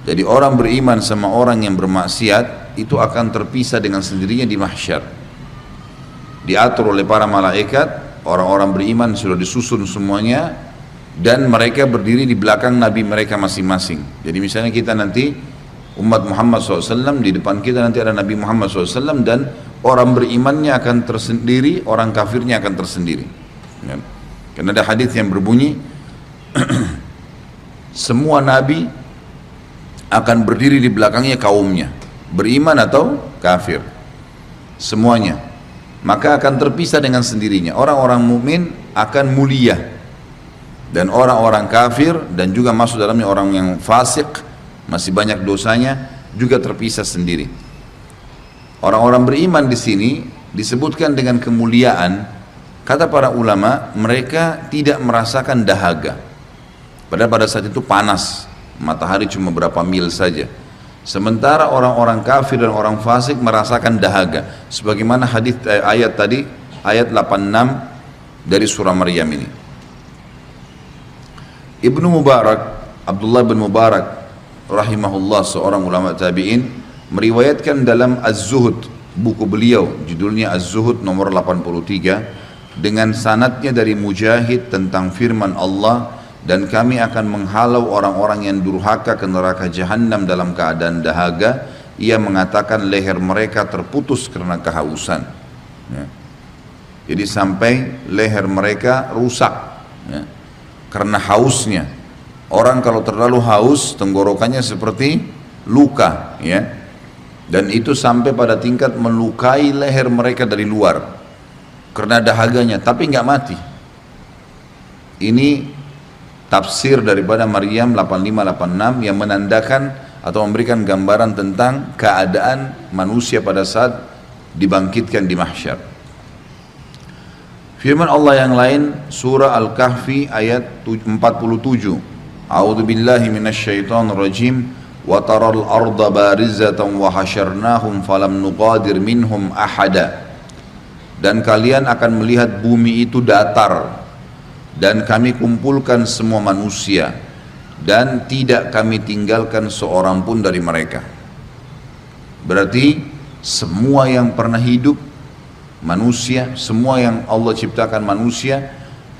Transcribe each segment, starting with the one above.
Jadi orang beriman sama orang yang bermaksiat itu akan terpisah dengan sendirinya di mahsyar. Diatur oleh para malaikat, orang-orang beriman sudah disusun semuanya, dan mereka berdiri di belakang nabi mereka masing-masing. Jadi misalnya kita nanti umat Muhammad SAW, di depan kita nanti ada Nabi Muhammad SAW, dan orang berimannya akan tersendiri, orang kafirnya akan tersendiri. Ya. Karena ada hadis yang berbunyi semua nabi akan berdiri di belakangnya kaumnya, beriman atau kafir, semuanya. Maka akan terpisah dengan sendirinya. Orang-orang mukmin akan mulia, dan orang-orang kafir dan juga masuk dalamnya orang yang fasik, masih banyak dosanya, juga terpisah sendiri. Orang-orang beriman di sini disebutkan dengan kemuliaan. Kata para ulama, mereka tidak merasakan dahaga. Padahal pada saat itu panas, matahari cuma berapa mil saja. Sementara orang-orang kafir dan orang fasik merasakan dahaga. Sebagaimana hadis ayat tadi, ayat 86 dari surah Maryam ini. Ibnu Mubarak, Abdullah bin Mubarak rahimahullah, seorang ulama tabi'in, meriwayatkan dalam Az-Zuhud, buku beliau, judulnya Az-Zuhud nomor 83, dengan sanadnya dari Mujahid tentang firman Allah, dan kami akan menghalau orang-orang yang durhaka ke neraka jahanam dalam keadaan dahaga. Ia mengatakan leher mereka terputus karena kehausan, ya. Jadi sampai leher mereka rusak, ya, karena hausnya. Orang kalau terlalu haus, tenggorokannya seperti luka, ya. Dan itu sampai pada tingkat melukai leher mereka dari luar karena dahaganya, tapi nggak mati. Ini tafsir daripada Maryam 8586 yang menandakan atau memberikan gambaran tentang keadaan manusia pada saat dibangkitkan di mahsyar. Firman Allah yang lain, surah Al-Kahfi ayat 47. A'udzu billahi minasyaitonir rajim. Wa taral arda barizatan wa hasyarnahum falam nuqadir minhum ahada. Dan kalian akan melihat bumi itu datar, dan kami kumpulkan semua manusia, dan tidak kami tinggalkan seorang pun dari mereka. Berarti semua yang pernah hidup manusia, semua yang Allah ciptakan manusia,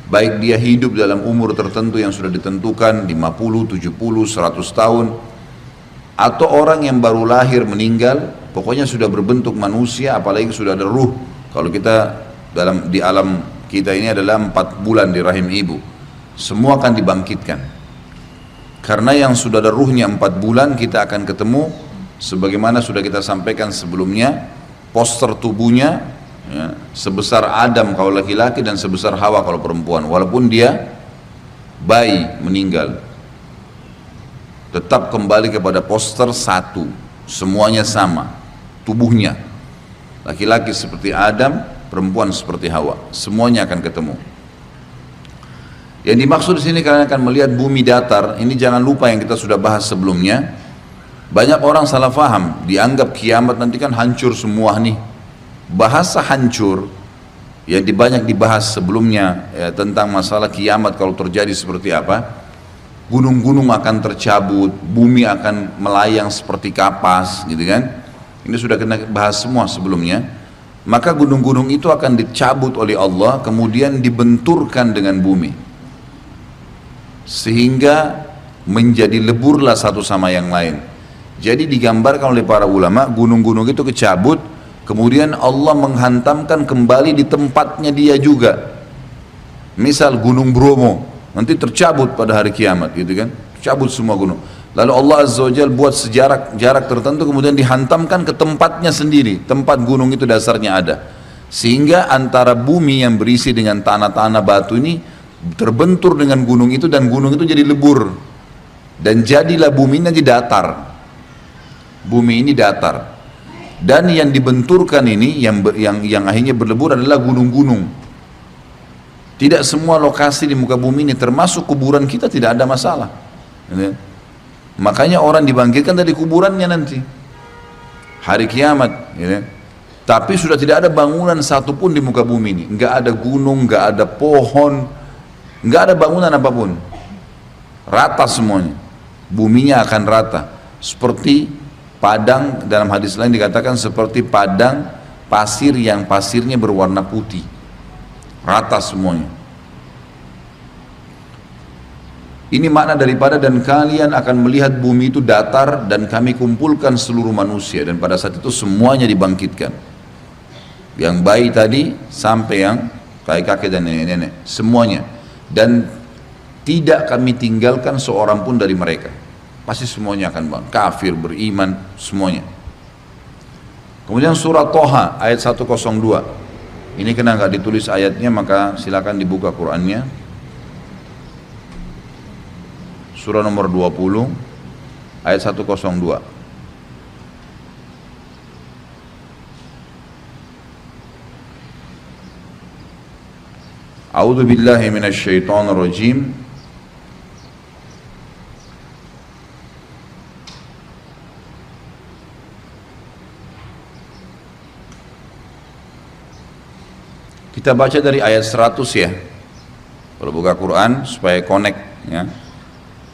baik dia hidup dalam umur tertentu yang sudah ditentukan 50, 70, 100 tahun, atau orang yang baru lahir meninggal, pokoknya sudah berbentuk manusia, apalagi sudah ada ruh. Kalau kita di alam kita ini adalah 4 bulan di rahim ibu, semua akan dibangkitkan. Karena yang sudah ada ruhnya 4 bulan, kita akan ketemu sebagaimana sudah kita sampaikan sebelumnya, poster tubuhnya, ya, sebesar Adam kalau laki-laki dan sebesar Hawa kalau perempuan, walaupun dia bayi meninggal, tetap kembali kepada poster satu, semuanya sama tubuhnya, laki-laki seperti Adam, perempuan seperti Hawa, semuanya akan ketemu. Yang dimaksud di sini kalian akan melihat bumi datar. Ini jangan lupa yang kita sudah bahas sebelumnya. Banyak orang salah faham, dianggap kiamat nanti kan hancur semua nih. Bahasa hancur yang banyak dibahas sebelumnya, ya, tentang masalah kiamat kalau terjadi seperti apa. Gunung-gunung akan tercabut, bumi akan melayang seperti kapas, gitu kan? Ini sudah kita bahas semua sebelumnya. Maka gunung-gunung itu akan dicabut oleh Allah, kemudian dibenturkan dengan bumi, sehingga menjadi leburlah satu sama yang lain. Jadi digambarkan oleh para ulama, gunung-gunung itu kecabut, kemudian Allah menghantamkan kembali di tempatnya dia juga. Misal Gunung Bromo, nanti tercabut pada hari kiamat, gitu kan? Cabut semua gunung. Lalu Allah Azza wa Jalla buat jarak tertentu, kemudian dihantamkan ke tempatnya sendiri, tempat gunung itu dasarnya ada. Sehingga antara bumi yang berisi dengan tanah-tanah batu ini terbentur dengan gunung itu, dan gunung itu jadi lebur. Dan jadilah bumi ini jadi datar. Bumi ini datar. Dan yang dibenturkan ini, yang akhirnya berlebur adalah gunung-gunung. Tidak semua lokasi di muka bumi ini, termasuk kuburan kita, tidak ada masalah. Makanya orang dibangkitkan dari kuburannya nanti hari kiamat, ya. Tapi sudah tidak ada bangunan satupun di muka bumi ini, nggak ada gunung, nggak ada pohon, nggak ada bangunan apapun, rata semuanya, buminya akan rata. seperti padang, dalam hadis lain dikatakan seperti padang pasir yang pasirnya berwarna putih, rata semuanya. Ini makna daripada dan kalian akan melihat bumi itu datar dan kami kumpulkan seluruh manusia, dan pada saat itu semuanya dibangkitkan. Yang bayi tadi sampai yang kakek-kakek dan nenek-nenek, semuanya. Dan tidak kami tinggalkan seorang pun dari mereka. Pasti semuanya akan bangun, kafir, beriman, semuanya. Kemudian surah Toha ayat 102. Ini kena nggak ditulis ayatnya, maka silakan dibuka Qur'annya. Surah nomor 20 ayat 102. A'udzu billahi minasy syaithanir rajim. Kita baca dari ayat 100 ya. Kalau buka Quran supaya connect ya.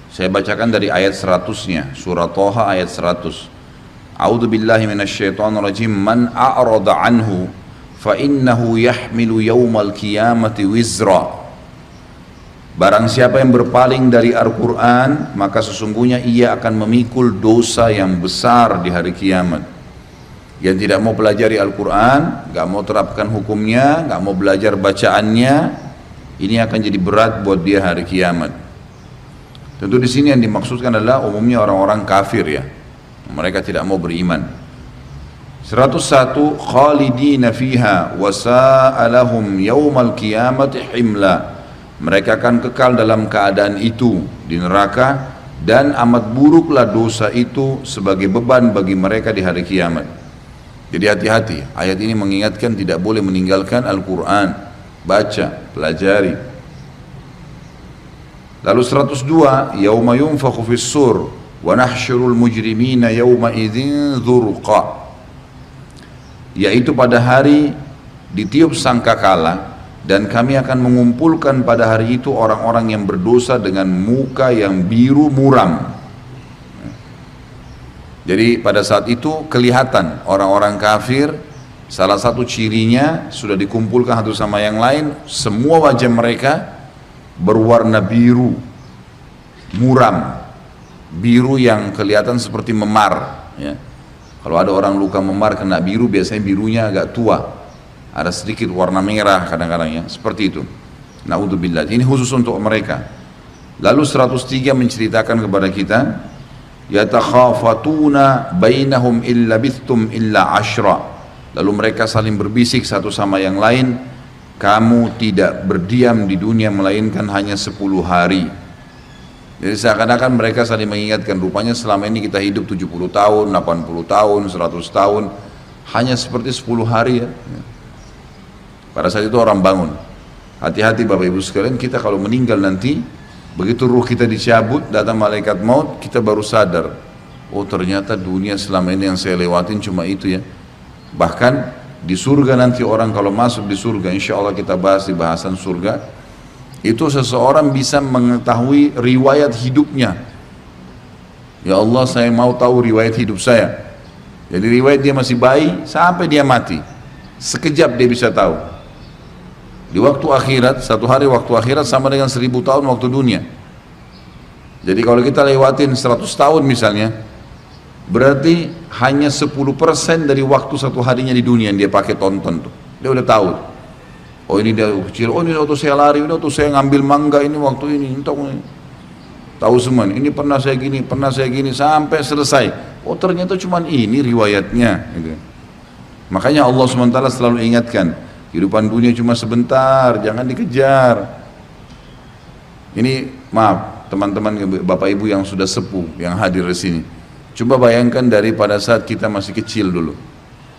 Saya bacakan dari ayat 100-nya, surah Toha ayat 100. A'udzu billahi minasyaitonir rajim. Man a'rada anhu fa innahu yahmilu yaumal qiyamati wizra. Barang siapa yang berpaling dari Al-Qur'an, maka sesungguhnya ia akan memikul dosa yang besar di hari kiamat. Yang tidak mau pelajari Al-Qur'an, enggak mau terapkan hukumnya, enggak mau belajar bacaannya, ini akan jadi berat buat dia hari kiamat. Tentu di sini yang dimaksudkan adalah umumnya orang-orang kafir ya. Mereka tidak mau beriman. 101 khalidina fiha wa sa'alahum yaumal qiyamati himla. Mereka akan kekal dalam keadaan itu di neraka, dan amat buruklah dosa itu sebagai beban bagi mereka di hari kiamat. Jadi hati-hati, ayat ini mengingatkan tidak boleh meninggalkan Al-Quran. Baca, pelajari. Lalu 102, yauma yunfakhu fis-sur wa nahsyurul mujrimina yauma idzin dzurqa. Yaitu pada hari ditiup sangkakala, dan kami akan mengumpulkan pada hari itu orang-orang yang berdosa dengan muka yang biru muram. Jadi pada saat itu kelihatan orang-orang kafir, salah satu cirinya sudah dikumpulkan satu sama yang lain, semua wajah mereka berwarna biru muram, biru yang kelihatan seperti memar ya. Kalau ada orang luka memar kena biru, biasanya birunya agak tua, ada sedikit warna merah kadang-kadang ya, seperti itu. Naudzubillah, ini khusus untuk mereka. Lalu 103 menceritakan kepada kita, yatakhafatuna bainahum illa bithtum illa ashra. Lalu mereka saling berbisik satu sama yang lain, kamu tidak berdiam di dunia melainkan hanya 10 hari. Jadi seakan-akan mereka saling mengingatkan, rupanya selama ini kita hidup 70 tahun, 80 tahun, 100 tahun, hanya seperti 10 hari ya. Pada saat itu orang bangun. Hati-hati Bapak Ibu sekalian, kita kalau meninggal nanti, begitu ruh kita dicabut, datang malaikat maut, kita baru sadar, oh ternyata dunia selama ini yang saya lewatin cuma itu ya. Bahkan di surga nanti orang kalau masuk di surga, insya Allah kita bahas di bahasan surga, itu seseorang bisa mengetahui riwayat hidupnya. Ya Allah, saya mau tahu riwayat hidup saya. Jadi riwayat dia masih bayi sampai dia mati, sekejap dia bisa tahu. Di waktu akhirat, satu hari waktu akhirat sama dengan 1000 tahun waktu dunia. Jadi kalau kita lewatin 100 tahun misalnya, berarti hanya 10% dari waktu satu harinya di dunia yang dia pakai tonton tuh. Dia udah tahu. Oh ini dia kecil, oh ini waktu saya lari, ini waktu saya ngambil mangga, ini waktu ini, tahu semua. Ini pernah saya gini, sampai selesai. Oh ternyata cuma ini riwayatnya. Gitu. Makanya Allah SWT selalu ingatkan, kehidupan dunia cuma sebentar, jangan dikejar. Ini maaf teman-teman Bapak Ibu yang sudah sepuh, yang hadir di sini. Coba bayangkan dari pada saat kita masih kecil dulu,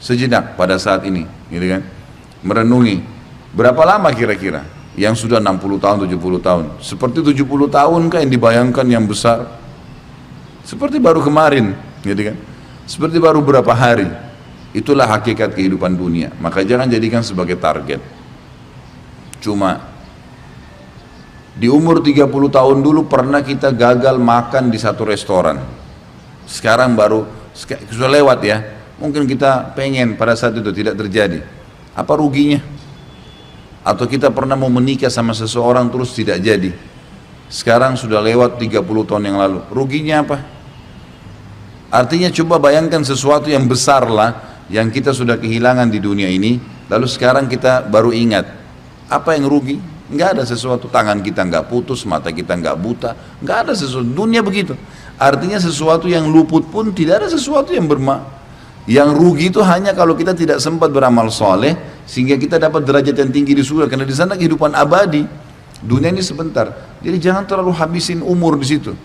sejenak pada saat ini, gitu kan? Merenungi, berapa lama kira-kira yang sudah 60 tahun, 70 tahun? Seperti 70 tahun kah yang dibayangkan yang besar? Seperti baru kemarin, gitu kan? Seperti baru berapa hari. Itulah hakikat kehidupan dunia. Maka jangan jadikan sebagai target. Cuma di umur 30 tahun dulu pernah kita gagal makan di satu restoran. Sekarang baru sudah lewat ya. Mungkin kita pengen pada saat itu tidak terjadi. Apa ruginya? Atau kita pernah mau menikah sama seseorang terus tidak jadi. Sekarang sudah lewat 30 tahun yang lalu. Ruginya apa? Artinya coba bayangkan sesuatu yang besar lah yang kita sudah kehilangan di dunia ini, lalu sekarang kita baru ingat. Apa yang rugi? Nggak ada sesuatu. Tangan kita nggak putus, mata kita nggak buta, nggak ada sesuatu. Dunia begitu. Artinya sesuatu yang luput pun tidak ada sesuatu yang yang rugi itu hanya kalau kita tidak sempat beramal soleh sehingga kita dapat derajat yang tinggi di surga, karena di sana kehidupan abadi. Dunia ini sebentar. Jadi jangan terlalu habisin umur di situ.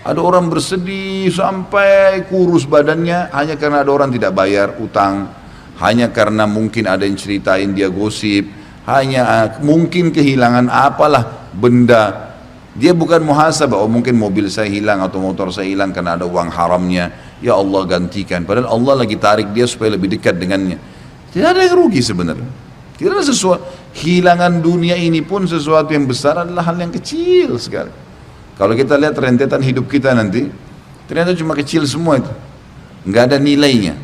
Ada orang bersedih sampai kurus badannya hanya karena ada orang tidak bayar utang, hanya karena mungkin ada yang ceritain dia gosip, hanya mungkin kehilangan apalah benda. Dia bukan muhasabah, oh mungkin mobil saya hilang atau motor saya hilang karena ada uang haramnya, ya Allah gantikan. Padahal Allah lagi tarik dia supaya lebih dekat dengannya. Tidak ada yang rugi sebenarnya. Tidak ada sesuatu. Hilangan dunia ini pun sesuatu yang besar adalah hal yang kecil sekali. Kalau kita lihat rentetan hidup kita nanti, ternyata cuma kecil semua itu. Nggak ada nilainya.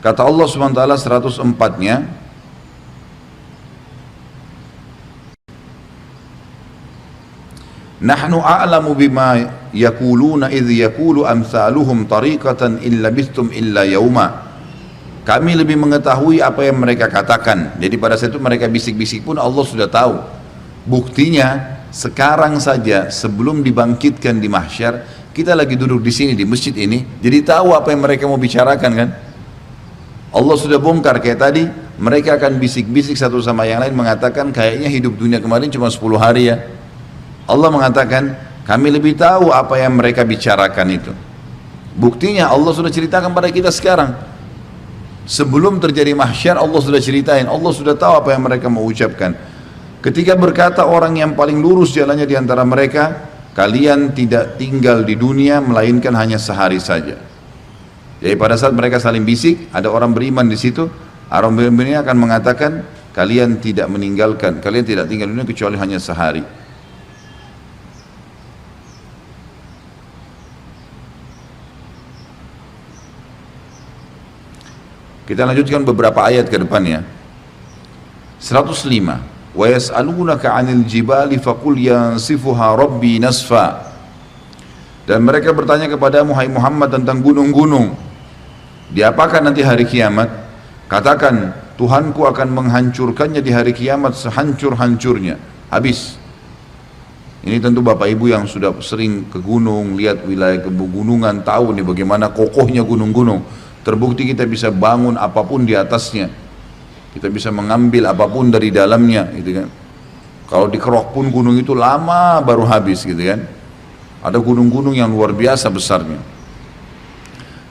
Kata Allah SWT 104-nya, Nahnu a'lamu bima yakuluna idh yakulu amsaluhum tariqatan illa bistum illa yauma. Kami lebih mengetahui apa yang mereka katakan. Jadi pada saat itu mereka bisik-bisik pun Allah sudah tahu. Buktinya sekarang saja sebelum dibangkitkan di mahsyar, kita lagi duduk di sini di masjid ini, jadi tahu apa yang mereka mau bicarakan kan? Allah sudah bongkar kayak tadi, mereka akan bisik-bisik satu sama yang lain mengatakan kayaknya hidup dunia kemarin cuma 10 hari ya. Allah mengatakan kami lebih tahu apa yang mereka bicarakan itu. Buktinya Allah sudah ceritakan pada kita sekarang. Sebelum terjadi mahsyar Allah sudah ceritain, Allah sudah tahu apa yang mereka mau ucapkan. Ketika berkata orang yang paling lurus jalannya di antara mereka, kalian tidak tinggal di dunia melainkan hanya sehari saja. Jadi pada saat mereka saling bisik, ada orang beriman di situ, orang beriman ini akan mengatakan, kalian tidak tinggal di dunia kecuali hanya sehari. Kita lanjutkan beberapa ayat ke depannya. 105. Wa yas'alunaka 'anil jibali faqul yansifuha rabbi nasfa. Dan mereka bertanya kepadamu hai Muhammad tentang gunung-gunung. Diapakan nanti hari kiamat? Katakan, Tuhanku akan menghancurkannya di hari kiamat sehancur-hancurnya. Habis. Ini tentu Bapak Ibu yang sudah sering ke gunung, lihat wilayah pegunungan, tahu nih bagaimana kokohnya gunung-gunung. Terbukti kita bisa bangun apapun di atasnya. Kita bisa mengambil apapun dari dalamnya, gitu kan. Kalau dikerok pun gunung itu lama baru habis, gitu kan. Ada gunung-gunung yang luar biasa besarnya.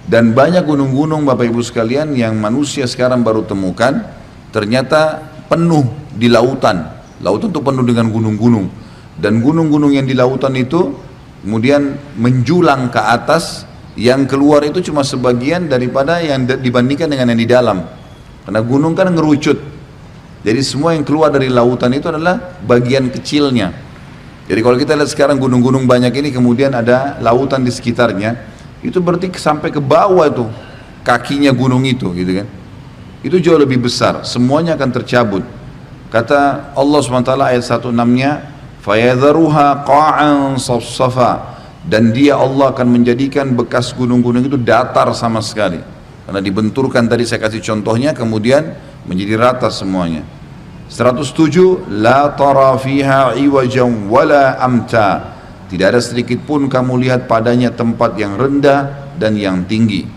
Dan banyak gunung-gunung Bapak Ibu sekalian yang manusia sekarang baru temukan, ternyata penuh di lautan. Lautan itu penuh dengan gunung-gunung. Dan gunung-gunung yang di lautan itu kemudian menjulang ke atas, yang keluar itu cuma sebagian daripada yang dibandingkan dengan yang di dalam. Karena gunung kan ngerucut. Jadi semua yang keluar dari lautan itu adalah bagian kecilnya. Jadi kalau kita lihat sekarang gunung-gunung banyak ini kemudian ada lautan di sekitarnya, itu berarti sampai ke bawah itu kakinya gunung itu, gitu kan. Itu jauh lebih besar, semuanya akan tercabut. Kata Allah SWT ayat 16-nya, fayadharuha qa'an safsafa, dan dia Allah akan menjadikan bekas gunung-gunung itu datar sama sekali. Karena dibenturkan tadi saya kasih contohnya, kemudian menjadi rata semuanya. 107, la tara fiha iwajan wala amta. Tidak ada sedikit pun kamu lihat padanya tempat yang rendah dan yang tinggi.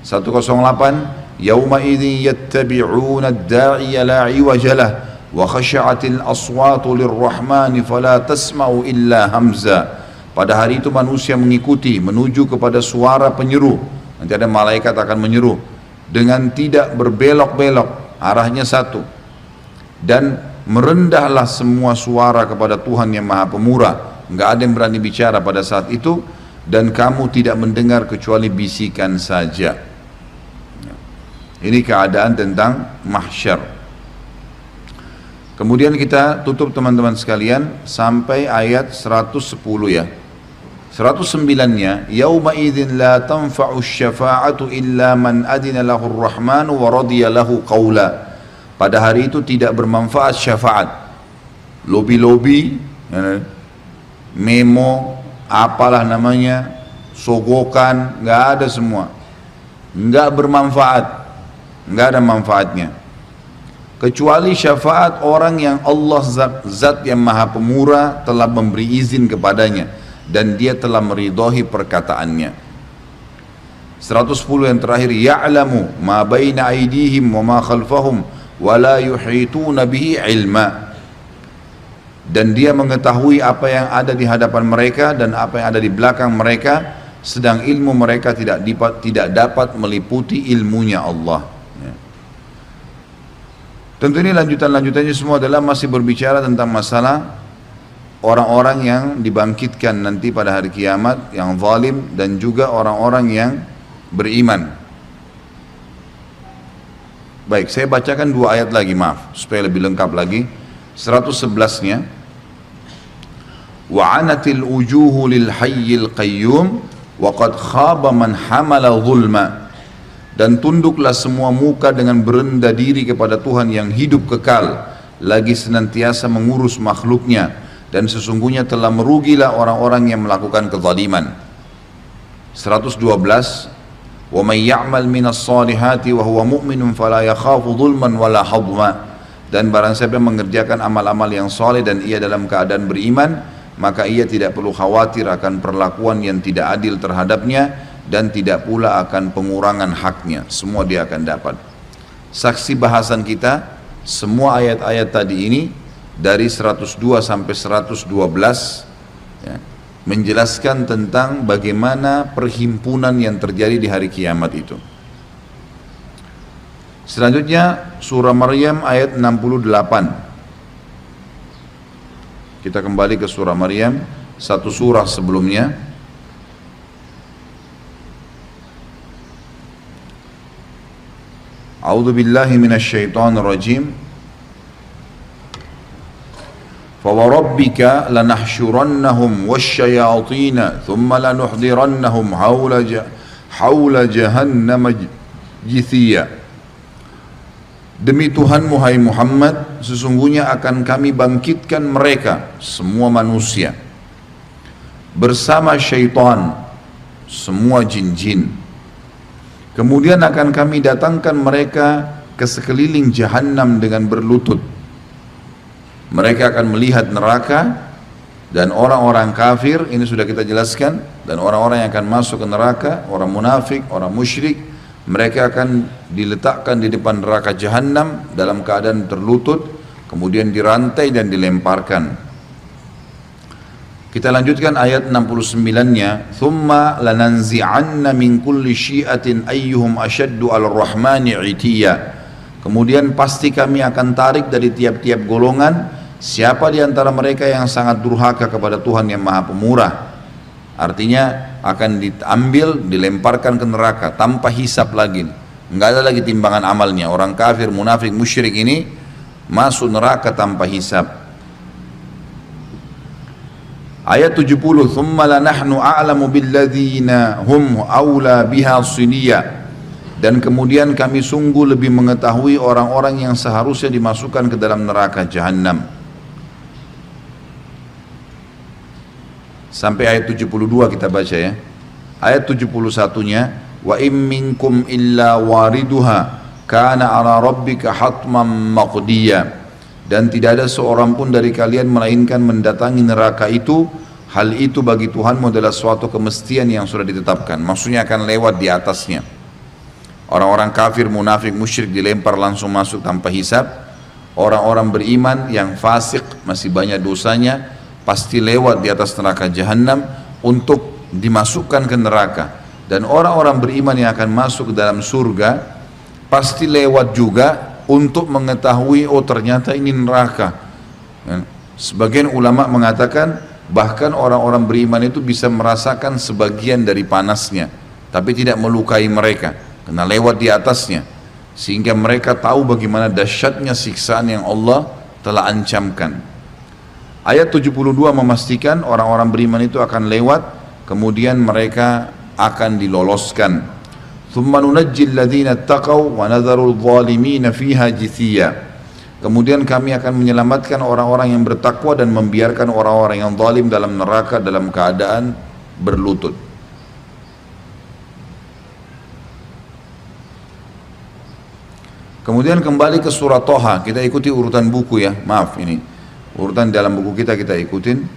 108, yauma idzin yattabi'una ad-da'iya la iwajalah wa khashi'atil aswatu lirrahmani fala tasma'u illa hamza. Pada hari itu manusia mengikuti menuju kepada suara penyeru. Nanti ada malaikat akan menyeru dengan tidak berbelok-belok, arahnya satu. Dan merendahlah semua suara kepada Tuhan yang Maha Pemurah. Enggak ada yang berani bicara pada saat itu, dan kamu tidak mendengar kecuali bisikan saja. Ini keadaan tentang mahsyar. Kemudian kita tutup teman-teman sekalian sampai ayat 110 ya. 109-nya, yauma idzin la tanfa'u syafa'atu illa man adina lahur rahmanu wa radiya lahu qawla. Pada hari itu tidak bermanfaat syafaat. Lobi-lobi, memo, apalah namanya, sogokan, nggak ada semua. Nggak bermanfaat, nggak ada manfaatnya. Kecuali syafaat orang yang Allah zat yang maha pemurah telah memberi izin kepadanya dan dia telah meridhai perkataannya. 110 yang terakhir, ya'lamu ma baina aydihim wa ma khalfahum wa la yuhituna bihi ilma. Dan dia mengetahui apa yang ada di hadapan mereka dan apa yang ada di belakang mereka, sedang ilmu mereka tidak dapat meliputi ilmunya Allah. Tentu ini lanjutannya semua adalah masih berbicara tentang masalah orang-orang yang dibangkitkan nanti pada hari kiamat, yang zalim, dan juga orang-orang yang beriman. Baik, saya bacakan 2 ayat lagi, maaf, supaya lebih lengkap lagi. 111-nya, wa'anatil ujuhu lil hayyil qayyum wa qad khaba man hamala zulma. Dan tunduklah semua muka dengan berendah diri kepada Tuhan yang hidup kekal, lagi senantiasa mengurus makhluknya, dan sesungguhnya telah merugilah orang-orang yang melakukan kezaliman. 112, wa may ya'mal minas salihati wa huwa mu'minun fala yakhafu dhulman wala hadma. Dan barang siapa yang mengerjakan amal-amal yang saleh dan ia dalam keadaan beriman, maka ia tidak perlu khawatir akan perlakuan yang tidak adil terhadapnya, dan tidak pula akan pengurangan haknya. Semua dia akan dapat. Saksi bahasan kita, semua ayat-ayat tadi ini dari 102 sampai 112 ya, menjelaskan tentang bagaimana perhimpunan yang terjadi di hari kiamat itu. Selanjutnya surah Maryam ayat 68. Kita kembali ke surah Maryam, satu surah sebelumnya. A'udzu billahi minasyaitonir rajim. فَوَرَبِّكَ لَنَحْشُرَنَّهُمْ وَالشَّيَاطِينَ ثُمَّ لَنُحْضِرَنَّهُمْ حَوْلَ جَهَنَّمَ جِثِيًّا. Demi Tuhanmu hai Muhammad, sesungguhnya akan kami bangkitkan mereka semua manusia bersama syaitan, semua jin-jin. Kemudian akan kami datangkan mereka ke sekeliling Jahannam dengan berlutut. Mereka akan melihat neraka, dan orang-orang kafir, ini sudah kita jelaskan, dan orang-orang yang akan masuk ke neraka, orang munafik, orang musyrik, mereka akan diletakkan di depan neraka Jahannam dalam keadaan terlutut, kemudian dirantai dan dilemparkan. Kita lanjutkan ayat 69-nya, thumma lananzi'anna min kulli syi'atin ayyuhum ashaddu 'alal rahmani 'itiyya. Kemudian pasti kami akan tarik dari tiap-tiap golongan siapa di antara mereka yang sangat durhaka kepada Tuhan yang Maha Pemurah. Artinya akan diambil, dilemparkan ke neraka tanpa hisab lagi. Enggak ada lagi timbangan amalnya. Orang kafir, munafik, musyrik ini masuk neraka tanpa hisab. Ayat 70, thumma lanahnu a'lamu billadzina hum aula biha siniya. Dan kemudian kami sungguh lebih mengetahui orang-orang yang seharusnya dimasukkan ke dalam neraka Jahannam. Sampai ayat 72 kita baca ya. Ayat 71-nya, wa im minkum illa wariduha kana ala rabbika hatman maqdiya. Dan tidak ada seorang pun dari kalian melainkan mendatangi neraka itu. Hal itu bagi Tuhanmu adalah suatu kemestian yang sudah ditetapkan. Maksudnya akan lewat di atasnya. Orang-orang kafir, munafik, musyrik dilempar langsung masuk tanpa hisab. Orang-orang beriman yang fasik, masih banyak dosanya, pasti lewat di atas neraka Jahannam untuk dimasukkan ke neraka. Dan orang-orang beriman yang akan masuk ke dalam surga pasti lewat juga untuk mengetahui, oh ternyata ini neraka. Sebagian ulama mengatakan bahkan orang-orang beriman itu bisa merasakan sebagian dari panasnya, tapi tidak melukai mereka karena lewat di atasnya, sehingga mereka tahu bagaimana dahsyatnya siksaan yang Allah telah ancamkan. Ayat 72 memastikan orang-orang beriman itu akan lewat, kemudian mereka akan diloloskan. Tsumma nunajjil ladzina taqaw wa nadharul zalimina fiha jithiya. Kemudian kami akan menyelamatkan orang-orang yang bertakwa dan membiarkan orang-orang yang zalim dalam neraka dalam keadaan berlutut. Kemudian kembali ke surah Toha, kita ikuti urutan buku ya, maaf ini urutan dalam buku kita ikutin.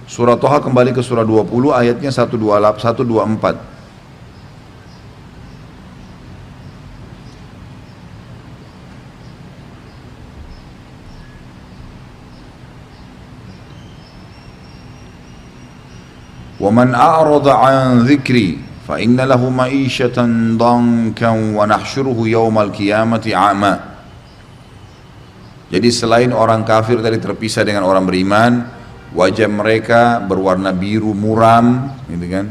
Surah Toha kembali ke surah 20 ayatnya 124. وَمَنْ أَعْرَضَ عَنْ ذِكْرِي فَإِنَّ لَهُ مَعِيشَةً ضَنْكًا وَنَحْشُرُهُ يَوْمَ الْقِيَامَةِ أَعْمَى. Jadi selain orang kafir tadi terpisah dengan orang beriman, wajah mereka berwarna biru muram, gitu kan?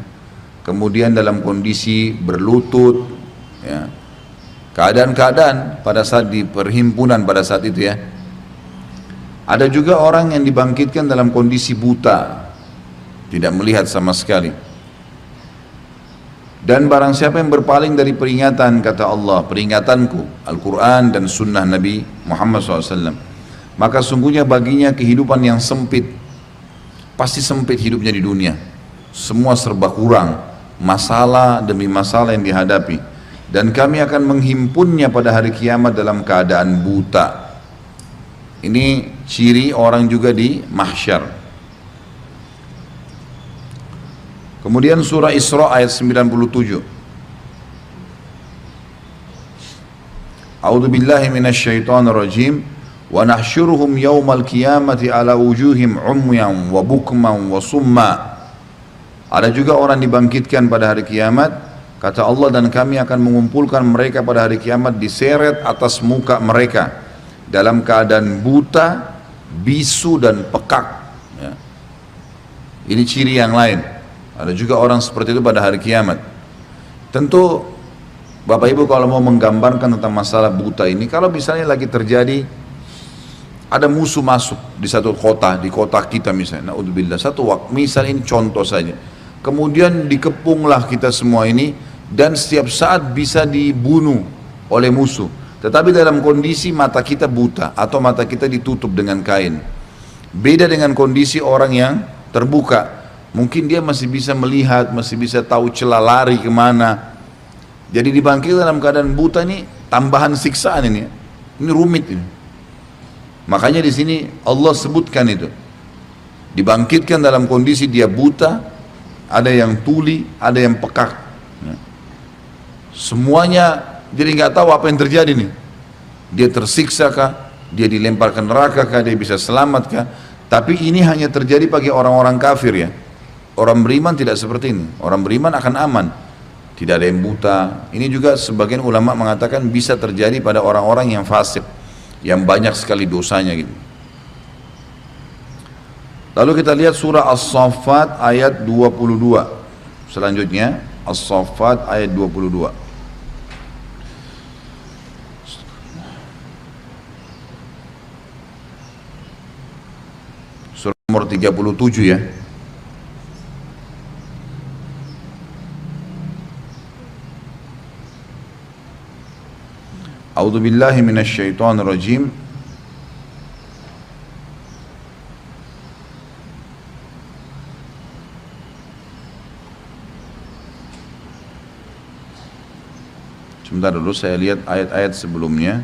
Kemudian dalam kondisi berlutut, ya. Keadaan-keadaan pada saat di perhimpunan pada saat itu ya. Ada juga orang yang dibangkitkan dalam kondisi buta, tidak melihat sama sekali. Dan barang siapa yang berpaling dari peringatan, kata Allah, peringatanku, Al-Quran dan sunnah Nabi Muhammad SAW, maka sungguhnya baginya kehidupan yang sempit. Pasti sempit hidupnya di dunia, semua serba kurang, masalah demi masalah yang dihadapi, dan kami akan menghimpunnya pada hari kiamat dalam keadaan buta. Ini ciri orang juga di mahsyar. Kemudian surah Isra ayat 97. A'udzu billahi minasyaitonir rajim. Wa nahsyuruhum yaumal qiyamati ala wujuhim umyan wa bukman wa summa. Ada juga orang dibangkitkan pada hari kiamat, kata Allah, dan kami akan mengumpulkan mereka pada hari kiamat diseret atas muka mereka dalam keadaan buta, bisu dan pekak. Ya. Ini ciri yang lain. Ada juga orang seperti itu pada hari kiamat. Tentu Bapak Ibu kalau mau menggambarkan tentang masalah buta ini, kalau misalnya lagi terjadi ada musuh masuk di satu kota, di kota kita misalnya, naudzubillah, satu waktu, misal ini contoh saja, kemudian dikepunglah kita semua ini dan setiap saat bisa dibunuh oleh musuh, tetapi dalam kondisi mata kita buta atau mata kita ditutup dengan kain. Beda dengan kondisi orang yang terbuka. Mungkin dia masih bisa melihat, masih bisa tahu celah lari kemana. Jadi dibangkit dalam keadaan buta ini tambahan siksaan ini. Ini rumit ini. Makanya di sini Allah sebutkan itu. Dibangkitkan dalam kondisi dia buta, ada yang tuli, ada yang pekak. Semuanya jadi nggak tahu apa yang terjadi nih. Dia tersiksa kah? Dia dilempar ke neraka kah? Dia bisa selamat kah? Tapi ini hanya terjadi bagi orang-orang kafir ya. Orang beriman tidak seperti ini. Orang beriman akan aman, tidak ada yang buta. Ini juga sebagian ulama mengatakan bisa terjadi pada orang-orang yang fasik, yang banyak sekali dosanya gitu. Lalu kita lihat surah As-Saffat ayat 22. Selanjutnya As-Saffat ayat 22. Surah nomor 37 ya. A'udzu billahi minasyaitonir rajim. Sebentar dulu saya lihat ayat-ayat sebelumnya.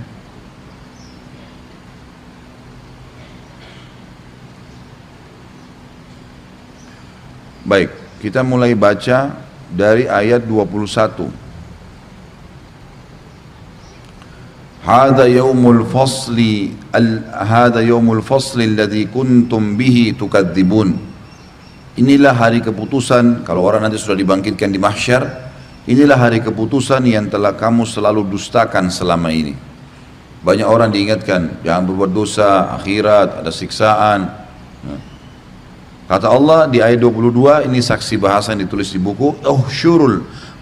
Baik, kita mulai baca dari ayat 21. Hada yaumul fasli alladhi kuntum bihi tukadzibun. Inilah hari keputusan. Kalau orang nanti sudah dibangkitkan di mahsyar, inilah hari keputusan yang telah kamu selalu dustakan selama ini. Banyak orang diingatkan, jangan berbuat dosa, akhirat ada siksaan. Kata Allah di ayat 22, ini saksi bahasa yang ditulis di buku,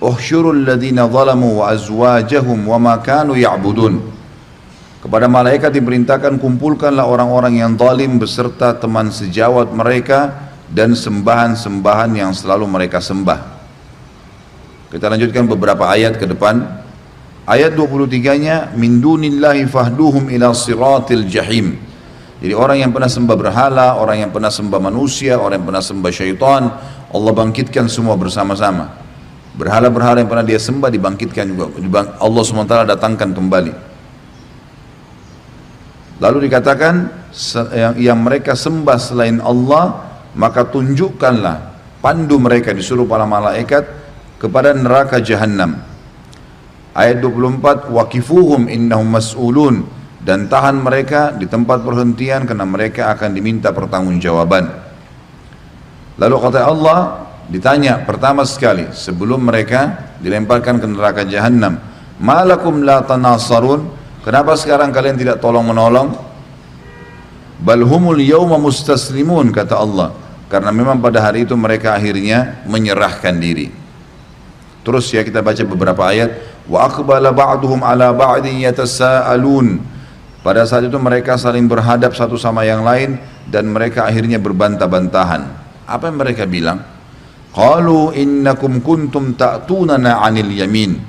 uhsyurul ladzina zalamu wa azwajahum wa ma kanu ya'budun. Kepada malaikat diperintahkan, kumpulkanlah orang-orang yang zalim beserta teman sejawat mereka dan sembahan-sembahan yang selalu mereka sembah. Kita lanjutkan beberapa ayat ke depan. Ayat 23-nya, min dunillahi fahduhum ila siratil jahim. Jadi orang yang pernah sembah berhala, orang yang pernah sembah manusia, orang yang pernah sembah syaitan, Allah bangkitkan semua bersama-sama. Berhala-berhala yang pernah dia sembah dibangkitkan juga, Allah SWT datangkan kembali. Lalu dikatakan yang mereka sembah selain Allah, maka tunjukkanlah, pandu mereka, disuruh para malaikat kepada neraka Jahannam. Ayat 24, waqifuhum innahum mas'ulun, dan tahan mereka di tempat perhentian karena mereka akan diminta pertanggungjawaban. Lalu kata Allah, ditanya pertama sekali sebelum mereka dilemparkan ke neraka Jahannam, malakum la tanasarun, kenapa sekarang kalian tidak tolong menolong? Bal humul yawma mustaslimun, kata Allah, karena memang pada hari itu mereka akhirnya menyerahkan diri. Terus ya, kita baca beberapa ayat. Wa aqbala ba'duhum ala ba'din yatasaalun. Pada saat itu mereka saling berhadap satu sama yang lain dan mereka akhirnya berbantah-bantahan. Apa yang mereka bilang? Qalu innakum kuntum ta'tunana 'anil yamin.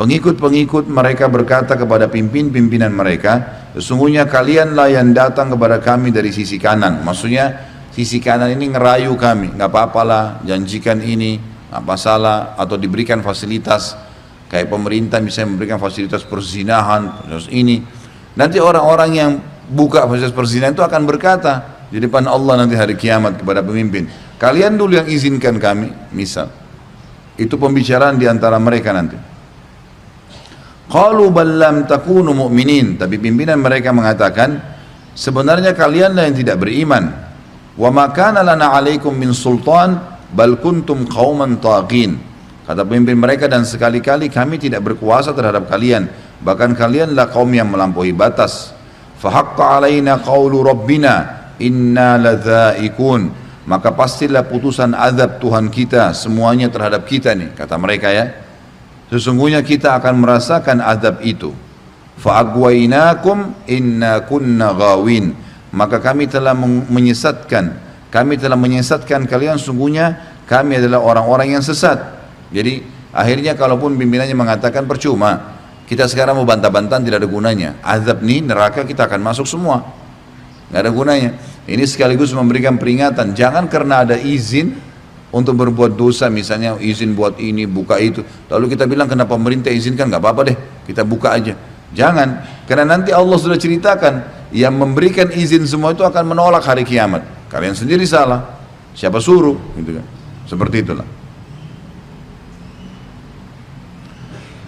Pengikut-pengikut mereka berkata kepada pimpinan mereka, sesungguhnya kalianlah yang datang kepada kami dari sisi kanan. Maksudnya sisi kanan ini ngerayu kami, nggak apa-apalah, janjikan ini, apa salah, atau diberikan fasilitas kayak pemerintah misalnya memberikan fasilitas perzinahan, terus ini. Nanti orang-orang yang buka fasilitas perzinahan itu akan berkata di depan Allah nanti hari kiamat kepada pemimpin, kalian dulu yang izinkan kami, misal. Itu pembicaraan di antara mereka nanti. Qalu bal lam takunu mu'minin, tapi pimpinan mereka mengatakan sebenarnya kalianlah yang tidak beriman. Wa ma kana lana 'alaikum min sultan bal kuntum qauman taghin. Kata pemimpin mereka, dan sekali-kali kami tidak berkuasa terhadap kalian, bahkan kalianlah kaum yang melampaui batas. Fahaqqa alaina qawlu rabbina inna ladzaikun, maka pastilah putusan azab Tuhan kita semuanya terhadap kita nih, kata mereka ya, sesungguhnya kita akan merasakan azab itu. Fa'agwainakum inna kunna ghawin, maka kami telah menyesatkan kalian, sungguhnya kami adalah orang-orang yang sesat. Jadi akhirnya kalaupun pimpinannya mengatakan percuma, kita sekarang mau bantah-bantahan tidak ada gunanya, azab nih neraka kita akan masuk semua, nggak ada gunanya. Ini sekaligus memberikan peringatan, jangan karena ada izin untuk berbuat dosa, misalnya izin buat ini, buka itu, lalu kita bilang kenapa pemerintah izinkan, nggak apa-apa deh kita buka aja. Jangan, karena nanti Allah sudah ceritakan yang memberikan izin semua itu akan menolak hari kiamat. Kalian sendiri salah, siapa suruh, gitu kan? Seperti itulah.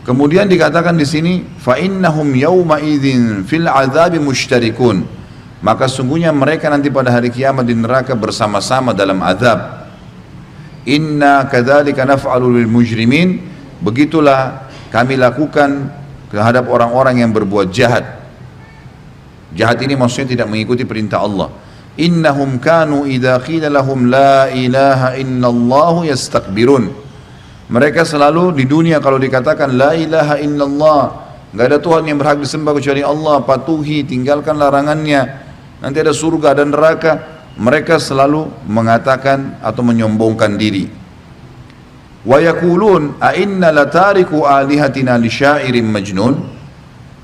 Kemudian dikatakan di sini, fa innahum yawma idzin fil azabi mushtarikun, maka sungguhnya mereka nanti pada hari kiamat di neraka bersama-sama dalam azab. Inna kadzalika naf'alu lil mujrimin, begitulah kami lakukan terhadap orang-orang yang berbuat jahat. Jahat ini maksudnya tidak mengikuti perintah Allah. Innahum kanu idza qila lahum la ilaha illallah yastakbirun. Mereka selalu di dunia kalau dikatakan la ilaha illallah, nggak ada Tuhan yang berhak disembah kecuali Allah, patuhi, tinggalkan larangannya, nanti ada surga dan neraka, mereka selalu mengatakan atau menyombongkan diri. Wa yaqulun a inna latariku alihatina li syairin majnun.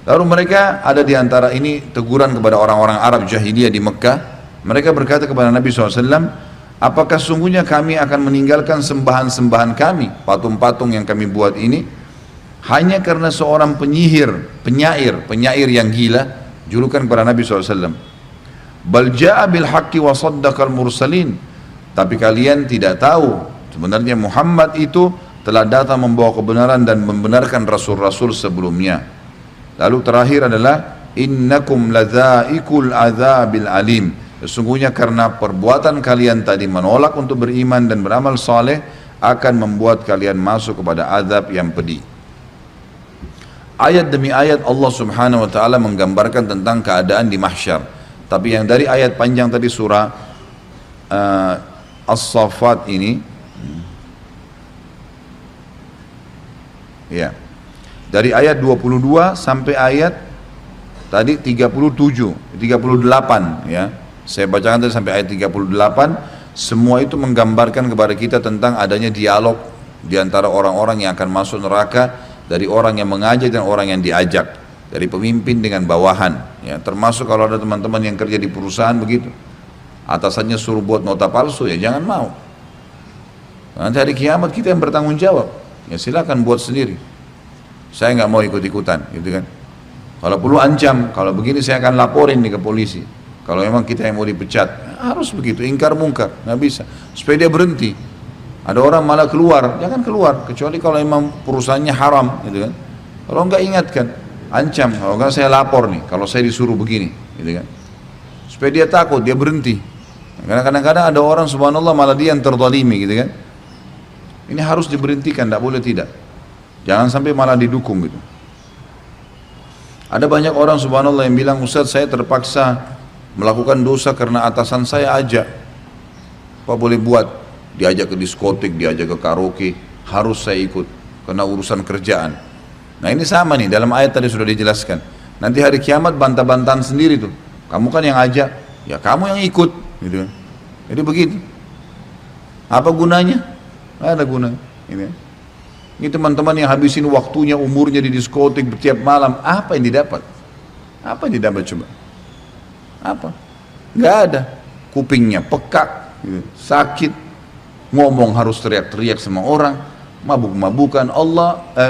Lalu mereka ada di antara ini teguran kepada orang-orang Arab jahiliyah di Mekah. Mereka berkata kepada Nabi SAW, apakah sungguhnya kami akan meninggalkan sembahan-sembahan kami, patung-patung yang kami buat ini, hanya karena seorang penyair yang gila, julukan kepada Nabi SAW. Bal ja'a bil haqqi wa saddaqal mursalin, tapi kalian tidak tahu sebenarnya Muhammad itu telah datang membawa kebenaran dan membenarkan rasul-rasul sebelumnya. Lalu terakhir adalah innakum ladzaikul adzabil alim, sesungguhnya karena perbuatan kalian tadi menolak untuk beriman dan beramal saleh akan membuat kalian masuk kepada azab yang pedih. Ayat demi ayat Allah Subhanahu wa taala menggambarkan tentang keadaan di mahsyar. Tapi yang dari ayat panjang tadi surah As-Saffat ini, ya, dari ayat 22 sampai ayat tadi 37, 38 ya. Saya bacakan tadi sampai ayat 38. Semua itu menggambarkan kepada kita tentang adanya dialog di antara orang-orang yang akan masuk neraka, dari orang yang mengajak dan orang yang diajak, dari pemimpin dengan bawahan. Ya, termasuk kalau ada teman-teman yang kerja di perusahaan begitu, atasannya suruh buat nota palsu, ya jangan mau. Nanti hari kiamat kita yang bertanggung jawab. Ya silakan buat sendiri. Saya nggak mau ikut-ikutan, gitu kan. Kalau perlu ancam, kalau begini saya akan laporin nih ke polisi. Kalau memang kita yang mau dipecat, harus begitu, ingkar mungkar, nggak bisa. Supaya dia berhenti. Ada orang malah keluar, jangan keluar, kecuali kalau memang perusahaannya haram, gitu kan. Kalau nggak ingatkan, ancam, kalau nggak saya lapor nih, kalau saya disuruh begini, gitu kan. Supaya dia takut, dia berhenti. Karena kadang-kadang ada orang subhanallah malah dia yang terzalimi, gitu kan. Ini harus diberhentikan, tidak boleh tidak. Jangan sampai malah didukung gitu. Ada banyak orang subhanallah yang bilang, Ustaz saya terpaksa melakukan dosa karena atasan saya ajak. Apa boleh buat? Diajak ke diskotik, diajak ke karaoke, harus saya ikut karena urusan kerjaan. Nah ini sama nih, dalam ayat tadi sudah dijelaskan. Nanti hari kiamat bantah-bantahan sendiri tuh. Kamu kan yang ajak, ya kamu yang ikut, gitu. Jadi begitu. Apa gunanya? Nggak ada gunanya. Ini teman-teman yang habisin waktunya, umurnya di diskotik setiap malam, apa yang didapat? Apa yang didapat coba? Apa? Nggak ada. Kupingnya pekak, gitu. Sakit, ngomong harus teriak-teriak sama orang, mabuk-mabukan.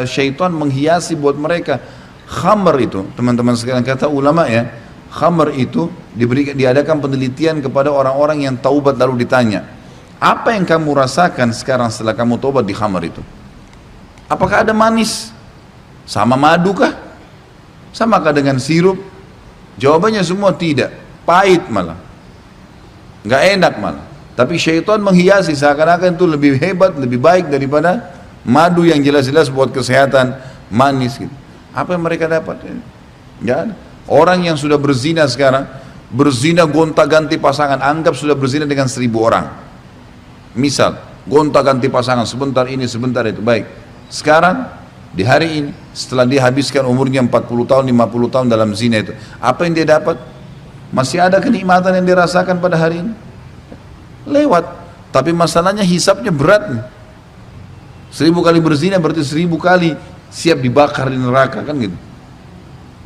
Syaitan menghiasi buat mereka. Khamr itu, teman-teman sekalian, kata ulama ya, khamr itu diadakan penelitian kepada orang-orang yang taubat, lalu ditanya, apa yang kamu rasakan sekarang setelah kamu taubat di khamr itu? Apakah ada manis? Sama madu kah? Samakah dengan sirup? Jawabannya semua tidak, pahit malah, nggak enak malah. Tapi syaitan menghiasi seakan-akan itu lebih hebat, lebih baik daripada madu yang jelas-jelas buat kesehatan, manis gitu. Apa yang mereka dapat? Nggak ada. Orang yang sudah berzina sekarang, berzina gonta-ganti pasangan, anggap sudah berzina dengan 1000 orang. Misal, gonta-ganti pasangan, sebentar ini, sebentar itu, baik. Sekarang, di hari ini, setelah dia habiskan umurnya 40 tahun, 50 tahun dalam zina itu, apa yang dia dapat? Masih ada kenikmatan yang dirasakan pada hari ini? Lewat. Tapi masalahnya hisapnya berat nih. 1000 kali berzina berarti 1000 kali siap dibakar di neraka, kan gitu.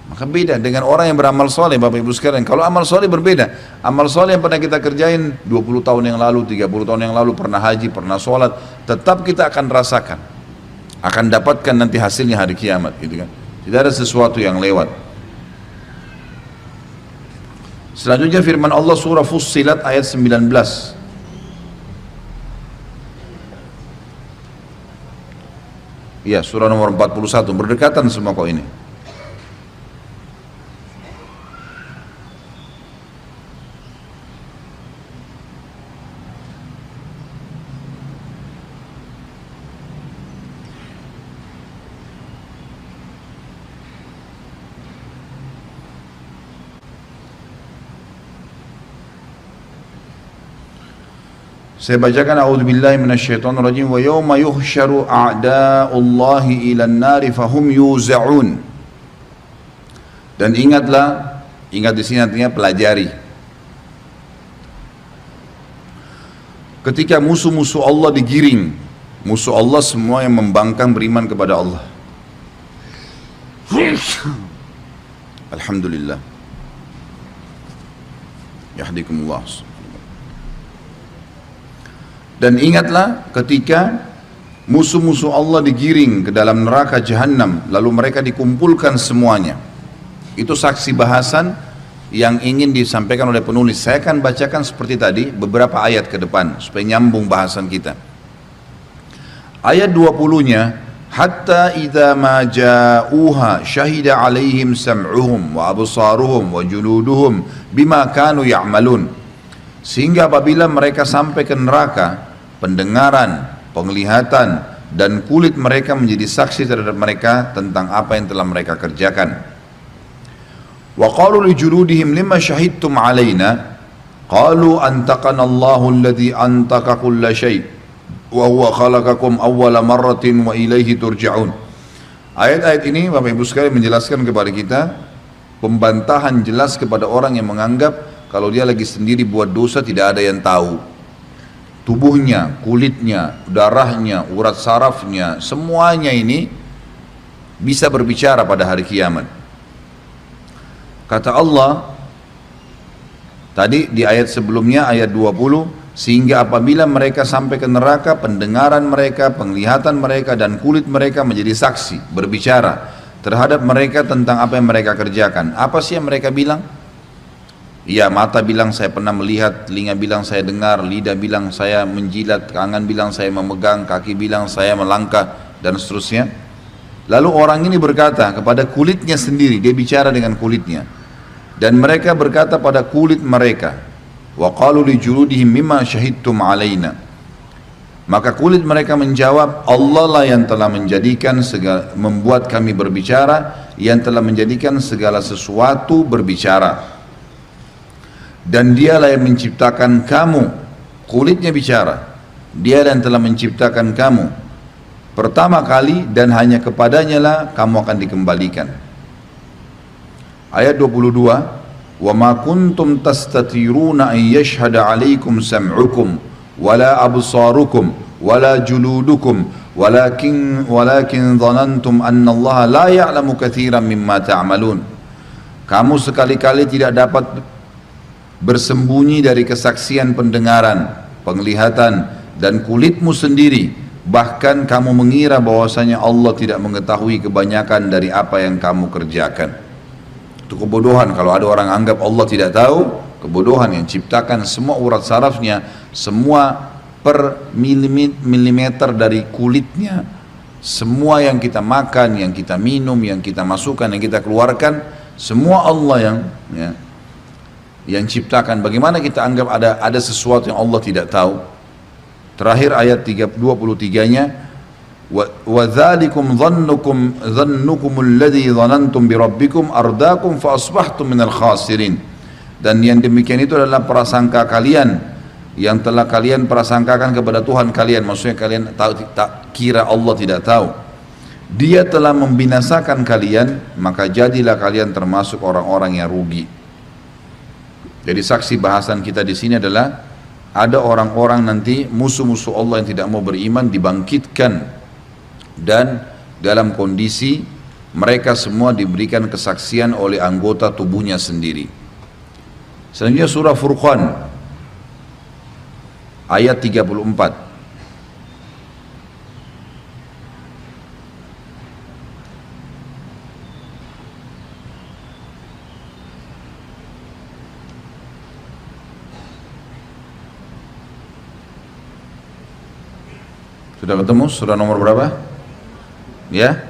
Maka beda dengan orang yang beramal soleh, Bapak Ibu sekalian. Kalau amal soleh berbeda. Amal soleh yang pernah kita kerjain 20 tahun yang lalu, 30 tahun yang lalu, pernah haji, pernah sholat, tetap kita akan rasakan, akan dapatkan nanti hasilnya hari kiamat, gitu kan. Tidak ada sesuatu yang lewat. Selanjutnya firman Allah surah Fussilat ayat 19. Ya, surah nomor 41, berdekatan semua kok ini. Saya bacakan a'udzubillahi minasyaitonirrajim wa yauma yuhsyaru a'da'ullahi ilan nari fahum yuza'un. Dan ingatlah, ingat di sini artinya pelajari. Ketika musuh-musuh Allah digiring, musuh Allah semua yang membangkang beriman kepada Allah. Alhamdulillah. Yahdikumullah. Dan ingatlah ketika musuh-musuh Allah digiring ke dalam neraka jahanam, lalu mereka dikumpulkan semuanya. Itu saksi bahasan yang ingin disampaikan oleh penulis. Saya akan bacakan seperti tadi beberapa ayat ke depan supaya nyambung bahasan kita. Ayat 20-nya, hatta idza ma ja'uha syahida 'alaihim sam'uhum wa absaruhum wa juluduhum bima kanu ya'malun. Sehingga apabila mereka sampai ke neraka, pendengaran, penglihatan, dan kulit mereka menjadi saksi terhadap mereka tentang apa yang telah mereka kerjakan. Wa qalu li juludihim lima syahidtum alaina qalu antaqana Allahu alladhi antaqa kulla syai' wa huwa khalaqakum awwala marratin wa ilaihi turja'un. Ayat-ayat ini Bapak Ibu sekalian menjelaskan kepada kita pembantahan jelas kepada orang yang menganggap kalau dia lagi sendiri buat dosa tidak ada yang tahu. tubuhnya, kulitnya, darahnya, urat sarafnya, semuanya ini bisa berbicara pada hari kiamat. Kata Allah tadi di ayat sebelumnya, ayat 20, sehingga apabila mereka sampai ke neraka, pendengaran mereka, penglihatan mereka, dan kulit mereka menjadi saksi, berbicara terhadap mereka tentang apa yang mereka kerjakan. Apa sih yang mereka bilang? Ya, mata bilang saya pernah melihat, telinga bilang saya dengar, lidah bilang saya menjilat, tangan bilang saya memegang, kaki bilang saya melangkah, dan seterusnya. Lalu orang ini berkata kepada kulitnya sendiri, dia bicara dengan kulitnya. Dan mereka berkata pada kulit mereka, wa qalu li juludihim mimma syahidtum alaina. Maka kulit mereka menjawab, Allah lah yang telah menjadikan membuat kami berbicara, yang telah menjadikan segala sesuatu berbicara. Dan dialah yang menciptakan kamu. Kulitnya bicara, dia yang telah menciptakan kamu pertama kali, dan hanya kepadanya lah kamu akan dikembalikan. Ayat 22, wa ma kuntum tastatiruna an yashhada alaikum sam'ukum wala absarukum wala juludukum walakin dhanantum anna Allah la ya'lamu katsiran mimma ta'malun. Kamu sekali-kali tidak dapat bersembunyi dari kesaksian pendengaran, penglihatan, dan kulitmu sendiri. Bahkan kamu mengira bahwasanya Allah tidak mengetahui kebanyakan dari apa yang kamu kerjakan. Itu kebodohan kalau ada orang anggap Allah tidak tahu. Kebodohan. Yang ciptakan semua urat sarafnya, semua per milimeter dari kulitnya, semua yang kita makan, yang kita minum, yang kita masukkan, yang kita keluarkan, semua Allah yang ciptakan. Bagaimana kita anggap ada sesuatu yang Allah tidak tahu? Terakhir ayat 23-nya, wa dzalikum dhannukum alladhi dhanantum bi rabbikum ardaakum fa asbahtum minal khasirin. Dan yang demikian itu adalah prasangka kalian yang telah kalian prasangkakan kepada Tuhan kalian. Maksudnya kalian tak kira Allah tidak tahu. Dia telah membinasakan kalian, maka jadilah kalian termasuk orang-orang yang rugi. Jadi saksi bahasan kita di sini adalah ada orang-orang nanti musuh-musuh Allah yang tidak mau beriman dibangkitkan, dan dalam kondisi mereka semua diberikan kesaksian oleh anggota tubuhnya sendiri. Selanjutnya surah Furqan ayat 34. Sudah ketemu surah nomor berapa? Ya?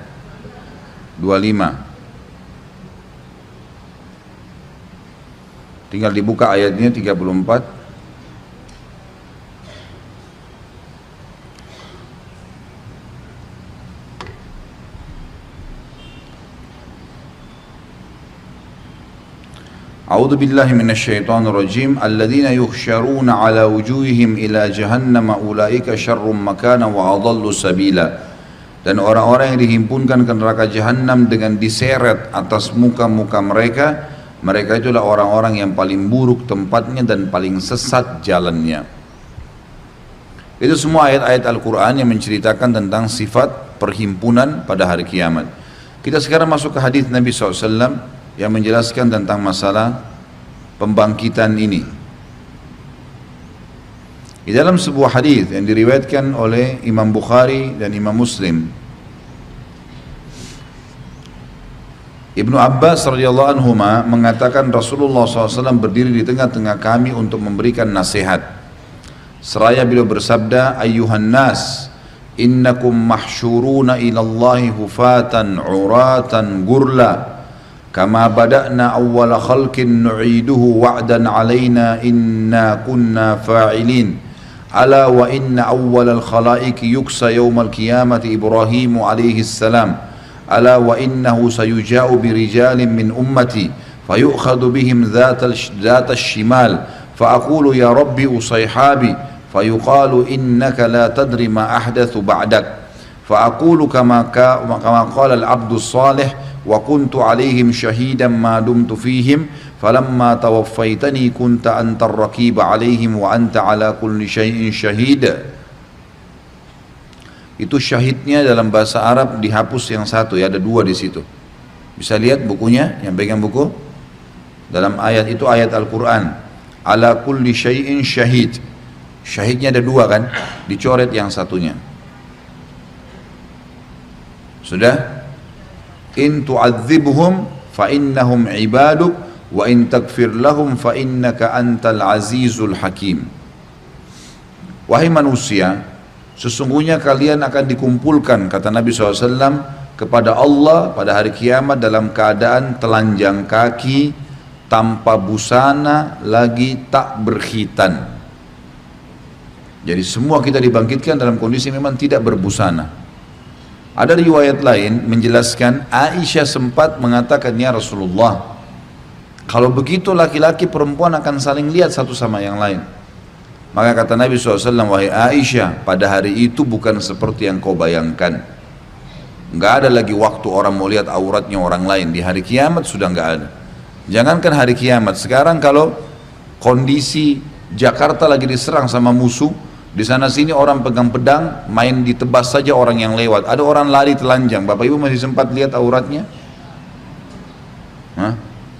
25. Tinggal dibuka ayatnya 34. A'udzu billahi minasyaitonir rajim. Alladzina yuhsyaruna ala wujuhihim ila jahannam ulaika syarrum makana wa adallu sabila. Dan orang-orang yang dihimpunkan ke neraka jahanam dengan diseret atas muka-muka mereka, mereka itulah orang-orang yang paling buruk tempatnya dan paling sesat jalannya. Itu semua ayat-ayat Al-Quran yang menceritakan tentang sifat perhimpunan pada hari kiamat. Kita sekarang masuk ke hadis Nabi SAW yang menjelaskan tentang masalah pembangkitan ini. Di dalam sebuah hadis yang diriwayatkan oleh Imam Bukhari dan Imam Muslim, Ibnu Abbas radhiyallahu anhuma mengatakan Rasulullah SAW berdiri di tengah-tengah kami untuk memberikan nasihat. Seraya beliau bersabda, Ayyuhan nas, innakum mahsyuruna ilallahi hufatan uratan gurla. Kama bada'na awwala khalqin nu'iduhu wa'dan alaina inna kunna fa'ilin. Ala wa inna awwalal khalaiki yuksa yawmal qiyamati Ibrahimu alaihi salam. Ala wa innahu sayuja'u birijalin min ummati fayu'khadu bihim dhata shimal fa'aqulu ya rabbi usayhabi fayuqalu innaka la tadri ma ahdathu ba'dak fa'aqulu kama qala al-abdu salih wa kuntu alaihim syahidan ma dumtu fihim falamma tawaffaitani kunta antar raqiba alaihim wa anta ala kulli syai'in syahid. Itu syahidnya dalam bahasa Arab dihapus yang satu ya, ada dua di situ. Bisa lihat bukunya, yang pegang buku. Dalam ayat itu ayat Al-Quran. Ala kulli syai'in syahid. Syahidnya ada dua kan, dicoret yang satunya. Sudah? In tu'adzibhum fa innahum ibaduk wa in takfir lahum fa innaka antal azizul hakim. Wahai manusia, sesungguhnya kalian akan dikumpulkan, kata Nabi SAW, kepada Allah pada hari kiamat dalam keadaan telanjang kaki, tanpa busana, lagi tak berkhitan. Jadi semua kita dibangkitkan dalam kondisi memang tidak berbusana. Ada riwayat lain menjelaskan Aisyah sempat mengatakan, ya Rasulullah, kalau begitu laki-laki perempuan akan saling lihat satu sama yang lain. Maka kata Nabi SAW, wahai Aisyah, pada hari itu bukan seperti yang kau bayangkan. Nggak ada lagi waktu orang mau lihat auratnya orang lain. Di hari kiamat sudah nggak ada. Jangankan hari kiamat, sekarang kalau kondisi Jakarta lagi diserang sama musuh, di sana sini orang pegang pedang, main ditebas saja orang yang lewat. Ada orang lari telanjang, Bapak Ibu masih sempat lihat auratnya? Hah?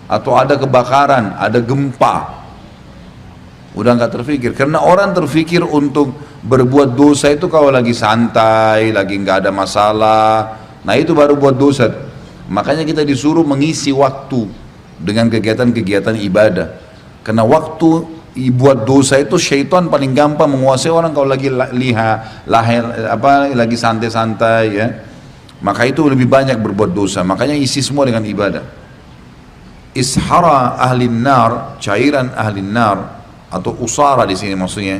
Atau ada kebakaran, ada gempa, udah nggak terfikir. Karena orang terfikir untuk berbuat dosa itu kalau lagi santai, lagi nggak ada masalah. Nah itu baru buat dosa. Makanya kita disuruh mengisi waktu dengan kegiatan-kegiatan ibadah. Karena waktu buat dosa itu syaitan paling gampang menguasai orang kalau lagi lagi santai-santai ya. Maka itu lebih banyak berbuat dosa. Makanya isi semua dengan ibadah. Ishara ahli nar, cairan ahli nar atau usara di sini maksudnya.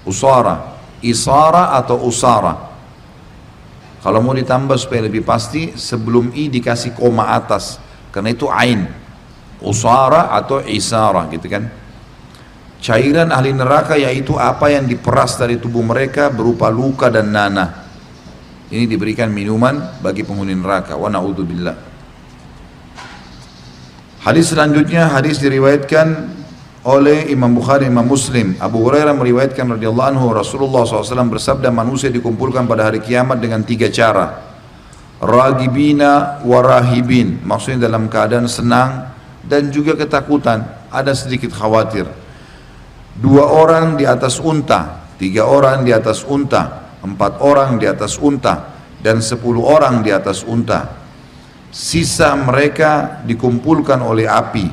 Usara, isara atau usara. Kalau mau ditambah supaya lebih pasti, sebelum i dikasih koma atas, karena itu ain. Usara atau isara gitu kan. Cairan ahli neraka yaitu apa yang diperas dari tubuh mereka berupa luka dan nanah. Ini diberikan minuman bagi penghuni neraka. Wa na'udzubillah. Hadis selanjutnya, hadis diriwayatkan oleh Imam Bukhari, Imam Muslim. Abu Hurairah meriwayatkan radhiyallahu anhu, Rasulullah SAW bersabda, manusia dikumpulkan pada hari kiamat dengan tiga cara. Ragibina warahibin, maksudnya dalam keadaan senang dan juga ketakutan, ada sedikit khawatir. 2 orang di atas unta, 3 orang di atas unta, 4 orang di atas unta, dan 10 orang di atas unta. Sisa mereka dikumpulkan oleh api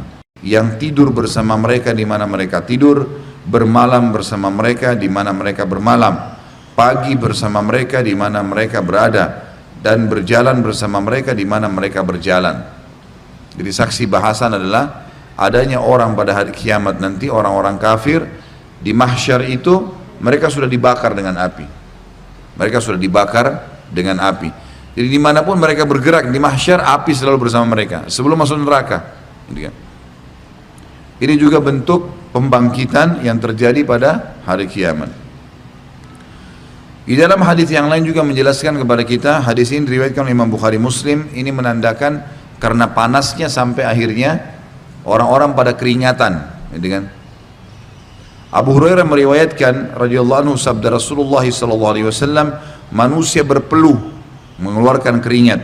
yang tidur bersama mereka di mana mereka tidur, bermalam bersama mereka di mana mereka bermalam, pagi bersama mereka di mana mereka berada, dan berjalan bersama mereka di mana mereka berjalan. Jadi saksi bahasan adalah adanya orang pada hari kiamat nanti, orang-orang kafir di mahsyar itu mereka sudah dibakar dengan api. Mereka sudah dibakar dengan api. Jadi dimanapun mereka bergerak di mahsyar, api selalu bersama mereka sebelum masuk neraka. Ini juga bentuk pembangkitan yang terjadi pada hari kiamat. Di dalam hadis yang lain juga menjelaskan kepada kita, hadis ini diriwayatkan oleh Imam Bukhari Muslim, ini menandakan karena panasnya sampai akhirnya orang-orang pada keringatan, gitu kan? Abu Hurairah meriwayatkan radhiyallahu anhu sabda Rasulullah SAW, manusia berpeluh mengeluarkan keringat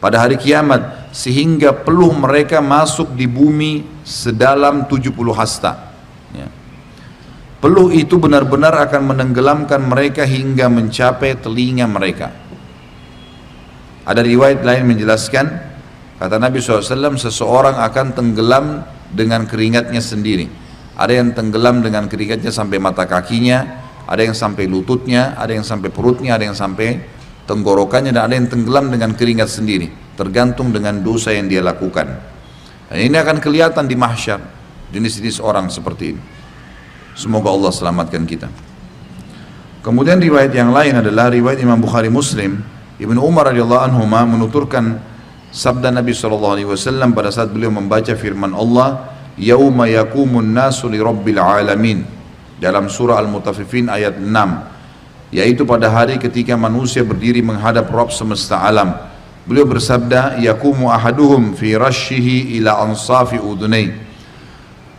pada hari kiamat sehingga peluh mereka masuk di bumi sedalam 70 hasta. Ya. Peluh itu benar-benar akan menenggelamkan mereka hingga mencapai telinga mereka. Ada riwayat lain menjelaskan, kata Nabi SAW, seseorang akan tenggelam dengan keringatnya sendiri. Ada yang tenggelam dengan keringatnya sampai mata kakinya, ada yang sampai lututnya, ada yang sampai perutnya, ada yang sampai tenggorokannya, dan ada yang tenggelam dengan keringat sendiri, tergantung dengan dosa yang dia lakukan. Dan ini akan kelihatan di mahsyar, jenis-jenis orang seperti ini. Semoga Allah selamatkan kita. Kemudian riwayat yang lain adalah riwayat Imam Bukhari Muslim. Ibnu Umar radhiyallahu anhu menuturkan sabda Nabi SAW pada saat beliau membaca firman Allah, yauma yakumun nasu li rabbil alamin, dalam surah Al-Mutaffifin ayat 6, yaitu pada hari ketika manusia berdiri menghadap Rabb semesta alam. Beliau bersabda, yakumu ahaduhum fi rashihi ila ansafi udunai.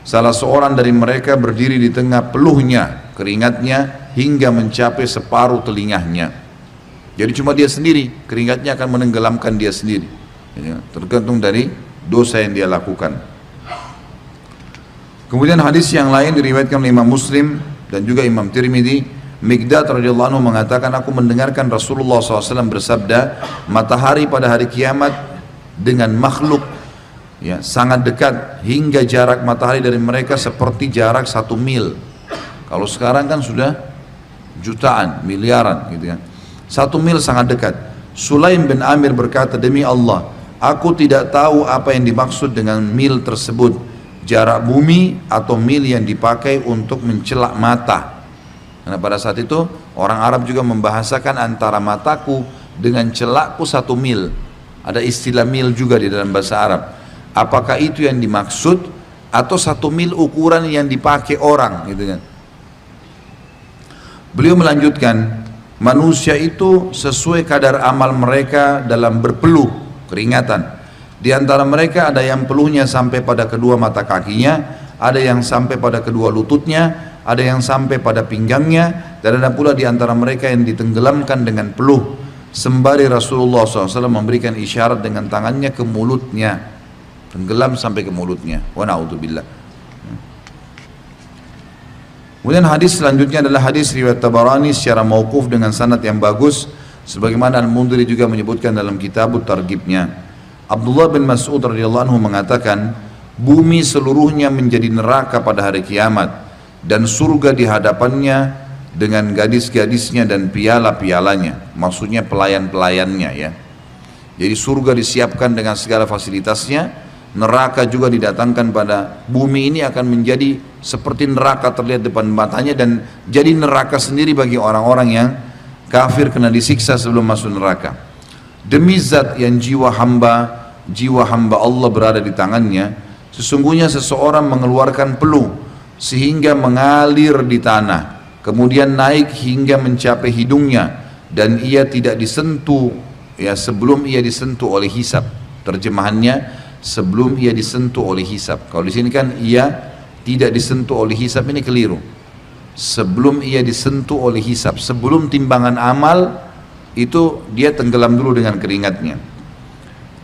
Salah seorang dari mereka berdiri di tengah peluhnya, keringatnya hingga mencapai separuh telingahnya. Jadi cuma dia sendiri, keringatnya akan menenggelamkan dia sendiri. Tergantung dari dosa yang dia lakukan. Kemudian hadis yang lain diriwayatkan oleh Imam Muslim dan juga Imam Tirmidzi. Miqdad radhiyallahu anhu mengatakan, aku mendengarkan Rasulullah SAW bersabda, matahari pada hari kiamat dengan makhluk sangat dekat, hingga jarak matahari dari mereka seperti jarak 1 mil. Kalau sekarang kan sudah jutaan, miliaran gitu kan. 1 mil sangat dekat. Sulaim bin Amir berkata, demi Allah, aku tidak tahu apa yang dimaksud dengan mil tersebut, jarak bumi atau mil yang dipakai untuk mencelak mata. Karena pada saat itu orang Arab juga membahasakan antara mataku dengan celakku 1 mil. Ada istilah mil juga di dalam bahasa Arab. Apakah itu yang dimaksud atau 1 mil ukuran yang dipakai orang gitu kan. Beliau melanjutkan, manusia itu sesuai kadar amal mereka dalam berpeluh keringatan. Di antara mereka ada yang peluhnya sampai pada kedua mata kakinya, ada yang sampai pada kedua lututnya, ada yang sampai pada pinggangnya, dan ada pula di antara mereka yang ditenggelamkan dengan peluh. Sembari Rasulullah SAW memberikan isyarat dengan tangannya ke mulutnya, tenggelam sampai ke mulutnya. Wa na'udzubillah. Kemudian hadis selanjutnya adalah hadis riwayat Tabarani secara mauquf dengan sanad yang bagus, sebagaimana Al-Mundhiri juga menyebutkan dalam kitabut targhibnya. Abdullah bin Mas'ud radhiyallahu anhu mengatakan, bumi seluruhnya menjadi neraka pada hari kiamat, dan surga di hadapannya dengan gadis-gadisnya dan piala-pialanya, maksudnya pelayan-pelayannya ya. Jadi surga disiapkan dengan segala fasilitasnya, neraka juga didatangkan pada bumi ini akan menjadi seperti neraka terlihat depan matanya, dan jadi neraka sendiri bagi orang-orang yang kafir kena disiksa sebelum masuk neraka. Demi zat yang jiwa hamba Allah berada di tangannya, sesungguhnya seseorang mengeluarkan peluh sehingga mengalir di tanah, kemudian naik hingga mencapai hidungnya, dan ia tidak disentuh sebelum ia disentuh oleh hisab. Terjemahannya, sebelum ia disentuh oleh hisab. Kalau di sini kan ia tidak disentuh oleh hisab, ini keliru. Sebelum ia disentuh oleh hisab, sebelum timbangan amal itu dia tenggelam dulu dengan keringatnya.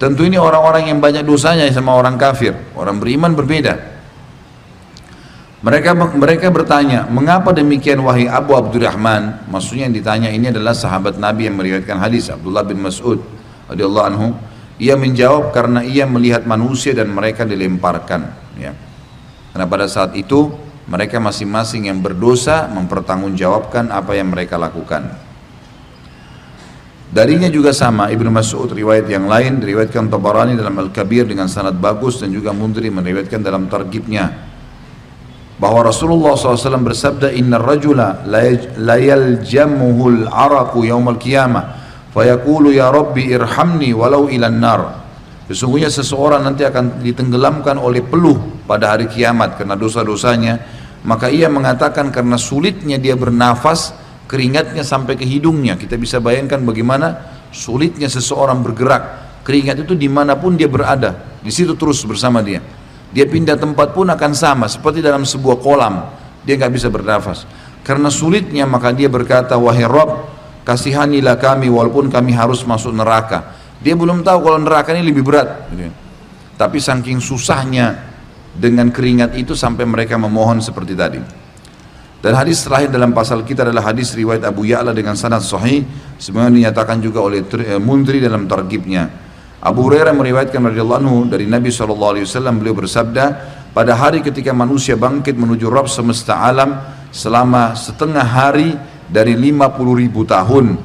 Tentu ini orang-orang yang banyak dosanya sama orang kafir. Orang beriman berbeda. Mereka bertanya, mengapa demikian wahai Abu Abdurrahman? Maksudnya yang ditanya ini adalah sahabat Nabi yang meriwayatkan hadis, Abdullah bin Mas'ud radhiyallahu anhu. Ia menjawab, karena ia melihat manusia dan mereka dilemparkan ya. Karena pada saat itu mereka masing-masing yang berdosa mempertanggungjawabkan apa yang mereka lakukan. Darinya juga sama Ibnu Mas'ud, riwayat yang lain diriwayatkan Tabarani dalam Al-Kabir dengan sanad bagus, dan juga Mundhiri meriwayatkan dalam targhibnya, bahwa Rasulullah SAW bersabda, inna rajula la yaljamuhul araku yawmal qiyamah fayaqulu ya Rabbi irhamni walau ilan nar. Sesungguhnya seseorang nanti akan ditenggelamkan oleh peluh pada hari kiamat karena dosa-dosanya, maka ia mengatakan karena sulitnya dia bernafas, keringatnya sampai ke hidungnya. Kita bisa bayangkan bagaimana sulitnya seseorang bergerak, keringat itu dimanapun dia berada, di situ terus bersama dia. Dia pindah tempat pun akan sama, seperti dalam sebuah kolam, dia nggak bisa bernafas. Karena sulitnya maka dia berkata, wahai Rabb, kasihanilah kami walaupun kami harus masuk neraka. Dia belum tahu kalau neraka ini lebih berat. Tapi saking susahnya dengan keringat itu sampai mereka memohon seperti tadi. Dan hadis terakhir dalam pasal kita adalah hadis riwayat Abu Ya'la dengan sanad sahih, sebagaimana dinyatakan juga oleh Mundhiri dalam targhibnya. Abu Hurairah meriwayatkan radhiyallahu anhu dari Nabi SAW, beliau bersabda, pada hari ketika manusia bangkit menuju Rabb semesta alam selama setengah hari dari 50.000 tahun,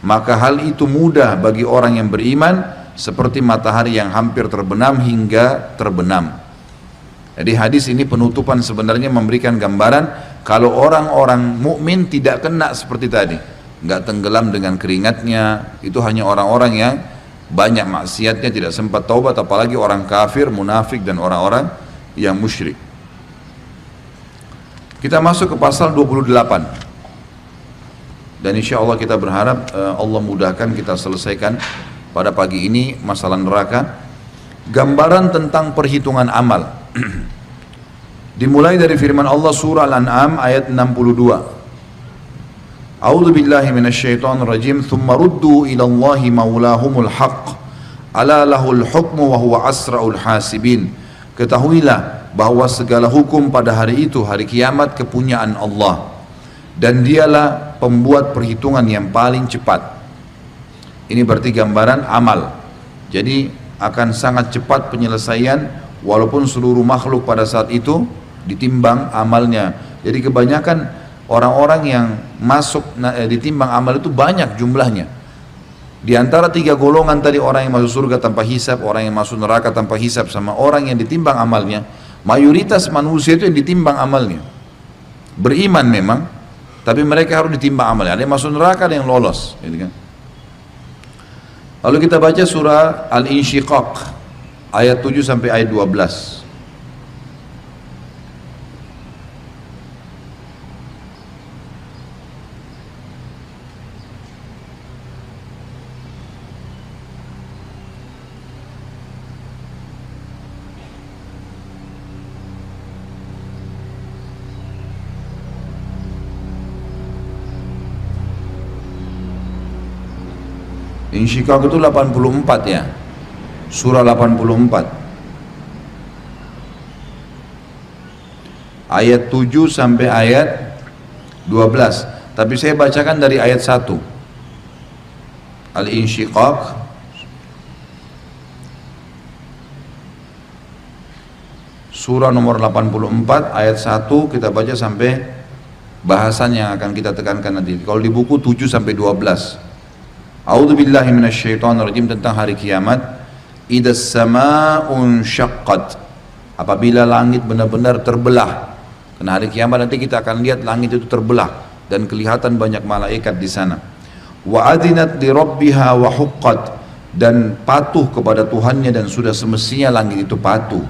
maka hal itu mudah bagi orang yang beriman seperti matahari yang hampir terbenam hingga terbenam. Jadi hadis ini penutupan sebenarnya memberikan gambaran kalau orang-orang mukmin tidak kena seperti tadi, nggak tenggelam dengan keringatnya, itu hanya orang-orang yang banyak maksiatnya, tidak sempat taubat, apalagi orang kafir, munafik, dan orang-orang yang musyrik. Kita masuk ke pasal 28, dan insya Allah kita berharap Allah mudahkan kita selesaikan pada pagi ini masalah neraka. Gambaran tentang perhitungan amal. Dimulai dari firman Allah surah Al-An'am ayat 62. A'udzu billahi minasyaitonir rajim. Tsumma ruddu ila Allahi maulahumul haqq. Ala lahul hukmu wa huwa asra'ul hasibin. Ketahuilah bahwa segala hukum pada hari itu, hari kiamat, kepunyaan Allah, dan dialah pembuat perhitungan yang paling cepat. Ini berarti gambaran amal. Jadi akan sangat cepat penyelesaian, walaupun seluruh makhluk pada saat itu ditimbang amalnya. Jadi kebanyakan orang-orang yang masuk ditimbang amal itu banyak jumlahnya. Di antara 3 golongan tadi, orang yang masuk surga tanpa hisab, orang yang masuk neraka tanpa hisab, sama orang yang ditimbang amalnya, mayoritas manusia itu yang ditimbang amalnya. Beriman memang, tapi mereka harus ditimbang amalnya. Ada yang masuk neraka, ada yang lolos, gitu kan. Lalu kita baca surah Al-Insyiqaq ayat 7 sampai ayat 12. Insyiqaq itu 84 ya, surah 84 ayat 7 sampai ayat 12. Tapi saya bacakan dari ayat 1. Al-Insyiqaq surah nomor 84 ayat 1, kita baca sampai bahasan yang akan kita tekankan nanti. Kalau di buku 7 sampai 12. A'udzu billahi minasyaitonir rajim, tentang hari kiamat. Idas samaa'un syaqqat, apabila langit benar-benar terbelah. Karena hari kiamat nanti kita akan lihat langit itu terbelah dan kelihatan banyak malaikat di sana. Wa adzinat li rabbiha wa huqqat, dan patuh kepada Tuhannya dan sudah semestinya langit itu patuh.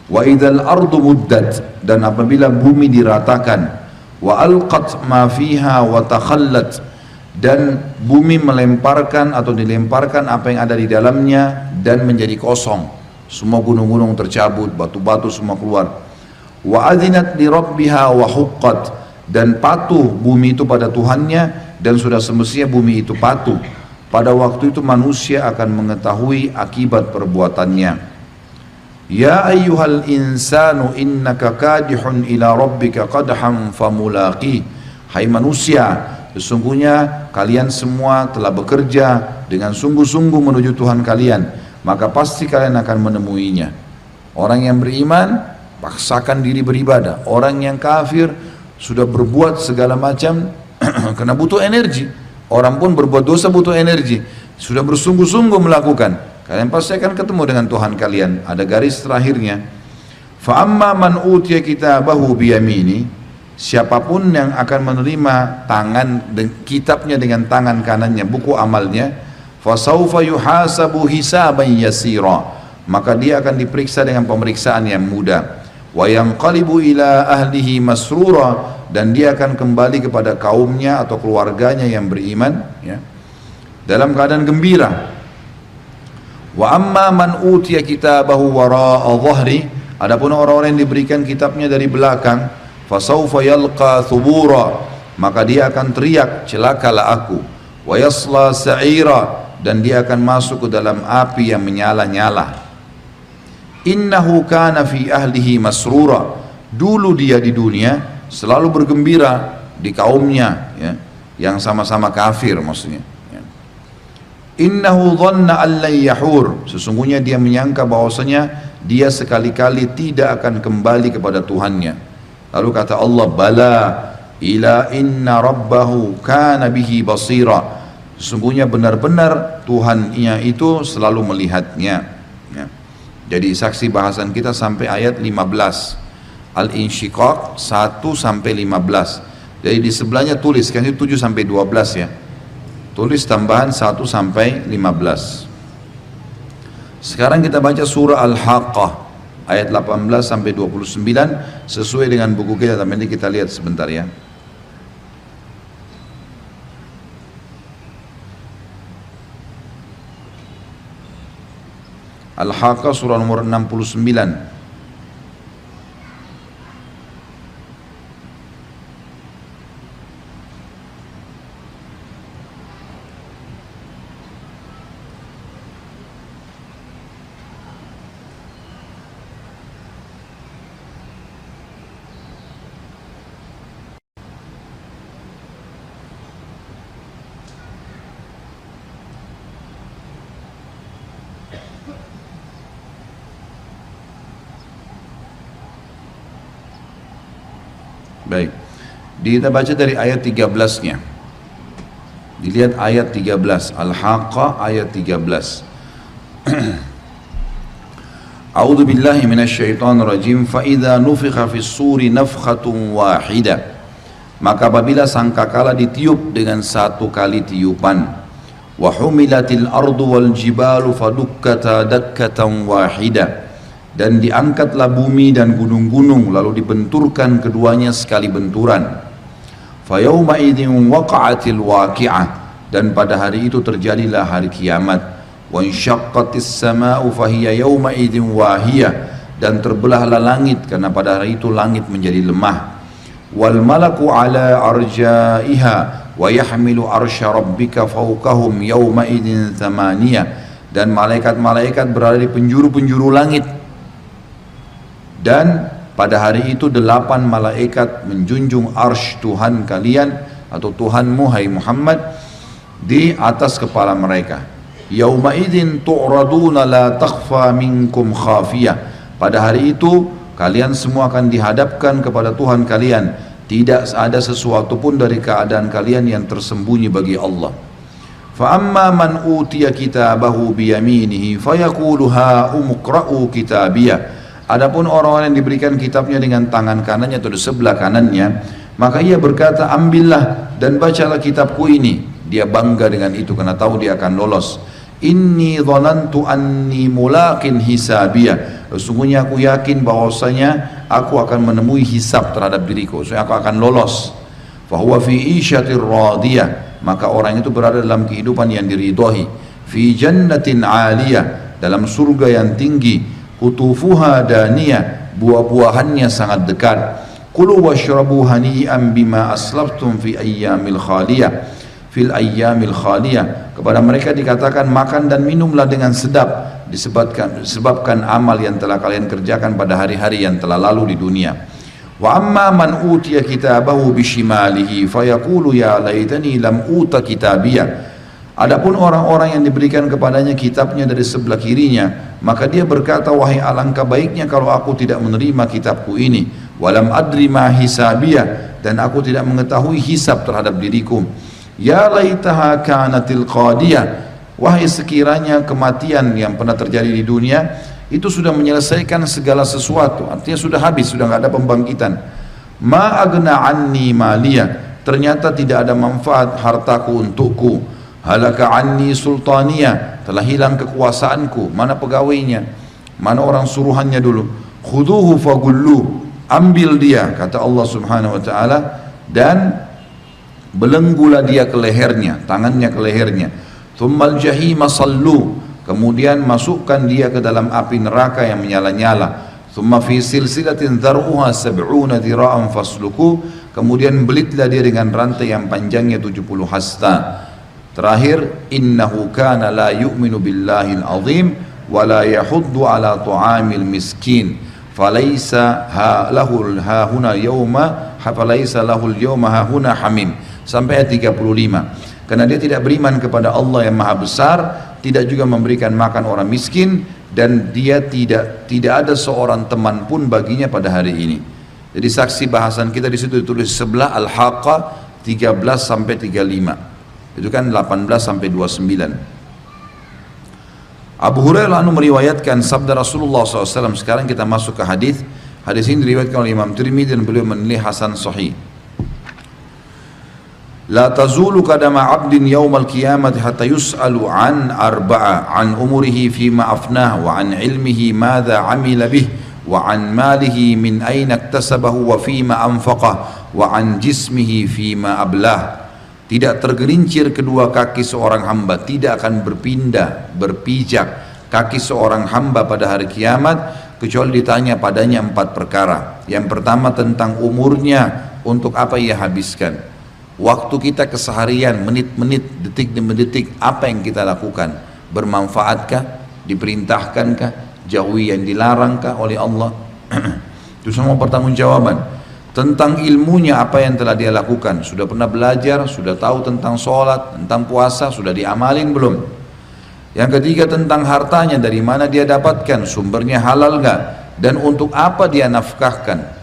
Wa idzal ardu muddat, dan apabila bumi diratakan. Wa alqat ma fiha wa takhallat, dan bumi melemparkan atau dilemparkan apa yang ada di dalamnya dan menjadi kosong. Semua gunung-gunung tercabut, batu-batu semua keluar. Wa adzinat li rabbiha wa huqqat, dan patuh bumi itu pada Tuhannya dan sudah semestinya bumi itu patuh. Pada waktu itu manusia akan mengetahui akibat perbuatannya. Ya ayyuhal insanu innaka kadihun ila rabbika qadhan famulaqi. Hai manusia, sesungguhnya kalian semua telah bekerja dengan sungguh-sungguh menuju Tuhan kalian, maka pasti kalian akan menemuinya. Orang yang beriman paksakan diri beribadah. Orang yang kafir sudah berbuat segala macam karena butuh energi. Orang pun berbuat dosa butuh energi. Sudah bersungguh-sungguh melakukan, kalian pasti akan ketemu dengan Tuhan kalian. Ada garis terakhirnya. Fa amma man utiya kitabahu biyamini, siapapun yang akan menerima kitabnya dengan tangan kanannya, buku amalnya, fasaufa yuhasabu hisaban yasira, maka dia akan diperiksa dengan pemeriksaan yang mudah. Wa yanqalibu ila ahlihi masrura, dan dia akan kembali kepada kaumnya atau keluarganya yang beriman, ya, dalam keadaan gembira. Wa amma man utiya kitabahu wara'a dhahri, adapun orang-orang yang diberikan kitabnya dari belakang, fasawfa yalqa thubura, maka dia akan teriak, celakalah aku. Wa yasla sa'ira, dan dia akan masuk ke dalam api yang menyala-nyala. Innahu kana fi ahlihi masrura, dulu dia di dunia selalu bergembira di kaumnya, ya, yang sama-sama kafir maksudnya, ya. Innahu dhanna an lan yahur, sesungguhnya dia menyangka bahwasanya dia sekali-kali tidak akan kembali kepada Tuhannya. Lalu kata Allah, bala ila inna rabbahu kana bihi basira, sesungguhnya benar-benar Tuhannya itu selalu melihatnya, ya. Jadi saksi bahasan kita sampai ayat 15 Al-Insyiqaq 1 sampai 15. Jadi di sebelahnya tulis kan itu 7 sampai 12 ya. Tulis tambahan 1 sampai 15. Sekarang kita baca surah Al-Haqqah ayat 18 sampai 29 sesuai dengan buku kita, tapi nanti kita lihat sebentar ya. Al-Haqqah surah nomor 69. Baik, kita baca dari ayat 13-nya. Dilihat ayat 13, Al-Haqqah ayat 13. A'udzu billahi minasyaitonir rajim. Fa idza nufikha fis suri nafkhatun wahidah. Maka apabila sangkakala ditiup dengan satu kali tiupan, wa humilatil ardu wal jibalu fadukkata dakkatan wahidah. Dan diangkatlah bumi dan gunung-gunung lalu dibenturkan keduanya sekali benturan. Fayauma idzin waqa'atil waqi'ah, dan pada hari itu terjadilah hari kiamat. Wa insyaqqatis samaa'u fahiya yauma idzin wahiyah, dan terbelahlah langit karena pada hari itu langit menjadi lemah. Wal malaku ala arja'iha wa yahmilu arsya rabbika fawqahum yauma idzin thamaniyah, dan malaikat-malaikat berada di penjuru-penjuru langit. Dan pada hari itu 8 malaikat menjunjung arsy Tuhan kalian atau Tuhanmu hai Muhammad di atas kepala mereka. Yauma idzin tu'raduna la takhfa minkum khafiyah. Pada hari itu kalian semua akan dihadapkan kepada Tuhan kalian, tidak ada sesuatu pun dari keadaan kalian yang tersembunyi bagi Allah. Fa amma man utiya kitabahu biyaminihi fayaqulu ha umqra'u kitabiyah. Adapun orang-orang yang diberikan kitabnya dengan tangan kanannya atau di sebelah kanannya, maka ia berkata, ambillah dan bacalah kitabku ini. Dia bangga dengan itu karena tahu dia akan lolos. Inni dhanantu anni mulaqin hisabiyah. Sesungguhnya aku yakin bahwasanya aku akan menemui hisab terhadap diriku, so aku akan lolos. Fahuwa fi isyatir radiyah, maka orang itu berada dalam kehidupan yang diridhoi. Fi jannatin aliyah, dalam surga yang tinggi. Kutufuha daniyah, buah-buahannya sangat dekat. Kulu washrabu hani'an bima aslaftum fi ayyamil khaliyah. Fil ayyamil khaliyah, kepada mereka dikatakan makan dan minumlah dengan sedap disebabkan amal yang telah kalian kerjakan pada hari-hari yang telah lalu di dunia. Wa amma man utiya kitabahu bishimalihi fayaqulu ya laitani lam uta kitabiyah. Adapun orang-orang yang diberikan kepadanya kitabnya dari sebelah kirinya, maka dia berkata, wahai alangkah baiknya kalau aku tidak menerima kitabku ini. Walam adri ma hisabiyah, dan aku tidak mengetahui hisab terhadap diriku. Ya laitaha kanatil qadiyah, wahai sekiranya kematian yang pernah terjadi di dunia itu sudah menyelesaikan segala sesuatu, artinya sudah habis, sudah nggak ada pembangkitan. Ma agna anni maliyah, ternyata tidak ada manfaat hartaku untukku. Halaka anni sultaniyah, telah hilang kekuasaanku. Mana pegawainya, mana orang suruhannya dulu. Khuduhu fagullu, ambil dia, kata Allah subhanahu wa ta'ala, dan belenggulah dia ke lehernya, tangannya ke lehernya. Thummal jahima sallu, kemudian masukkan dia ke dalam api neraka yang menyala-nyala. Thumma fi silsilatin dhar'uha sab'una dhira'an fasluku, kemudian belitlah dia dengan rantai yang panjangnya 70 hasta. Terakhir, innahu kana la yu'minu billahil azim wa la yahuddu ala tu'amil miskin falaysa lahul hahuna yawma falaysa lahul yawma hahuna hamim, sampai ayat 35. Karena dia tidak beriman kepada Allah yang maha besar, tidak juga memberikan makan orang miskin, dan dia tidak ada seorang teman pun baginya pada hari ini. Jadi saksi bahasan kita di situ ditulis sebelah Al-Haqqah 13 sampai 35. Itu kan 18 sampai 29. Abu Hurairah meriwayatkan sabda Rasulullah SAW. Sekarang kita masuk ke hadis. Hadis ini diriwayatkan oleh Imam Tirmidzi dan beliau menilai hasan sahih. La tazulu qadama 'abdin yaumal qiyamati hatta yus'alu an arba'a, an umurihi fima afnah, wa an ilmihi madza 'amila bih, wa an malihi min aina iktasabahu wa fima anfaqah, wa an jismihi fima ablah. Tidak tergelincir kedua kaki seorang hamba, tidak akan berpijak kaki seorang hamba pada hari kiamat kecuali ditanya padanya 4 perkara. Yang pertama tentang umurnya, untuk apa ia habiskan. Waktu kita keseharian, menit-menit, detik demi detik, apa yang kita lakukan? Bermanfaatkah? Diperintahkankah? Jauhi yang dilarangkah oleh Allah? Itu semua pertanggungjawaban. Tentang ilmunya, apa yang telah dia lakukan, sudah pernah belajar, sudah tahu tentang sholat, tentang puasa, sudah diamalin belum. Yang ketiga tentang hartanya, dari mana dia dapatkan, sumbernya halal gak, dan untuk apa dia nafkahkan.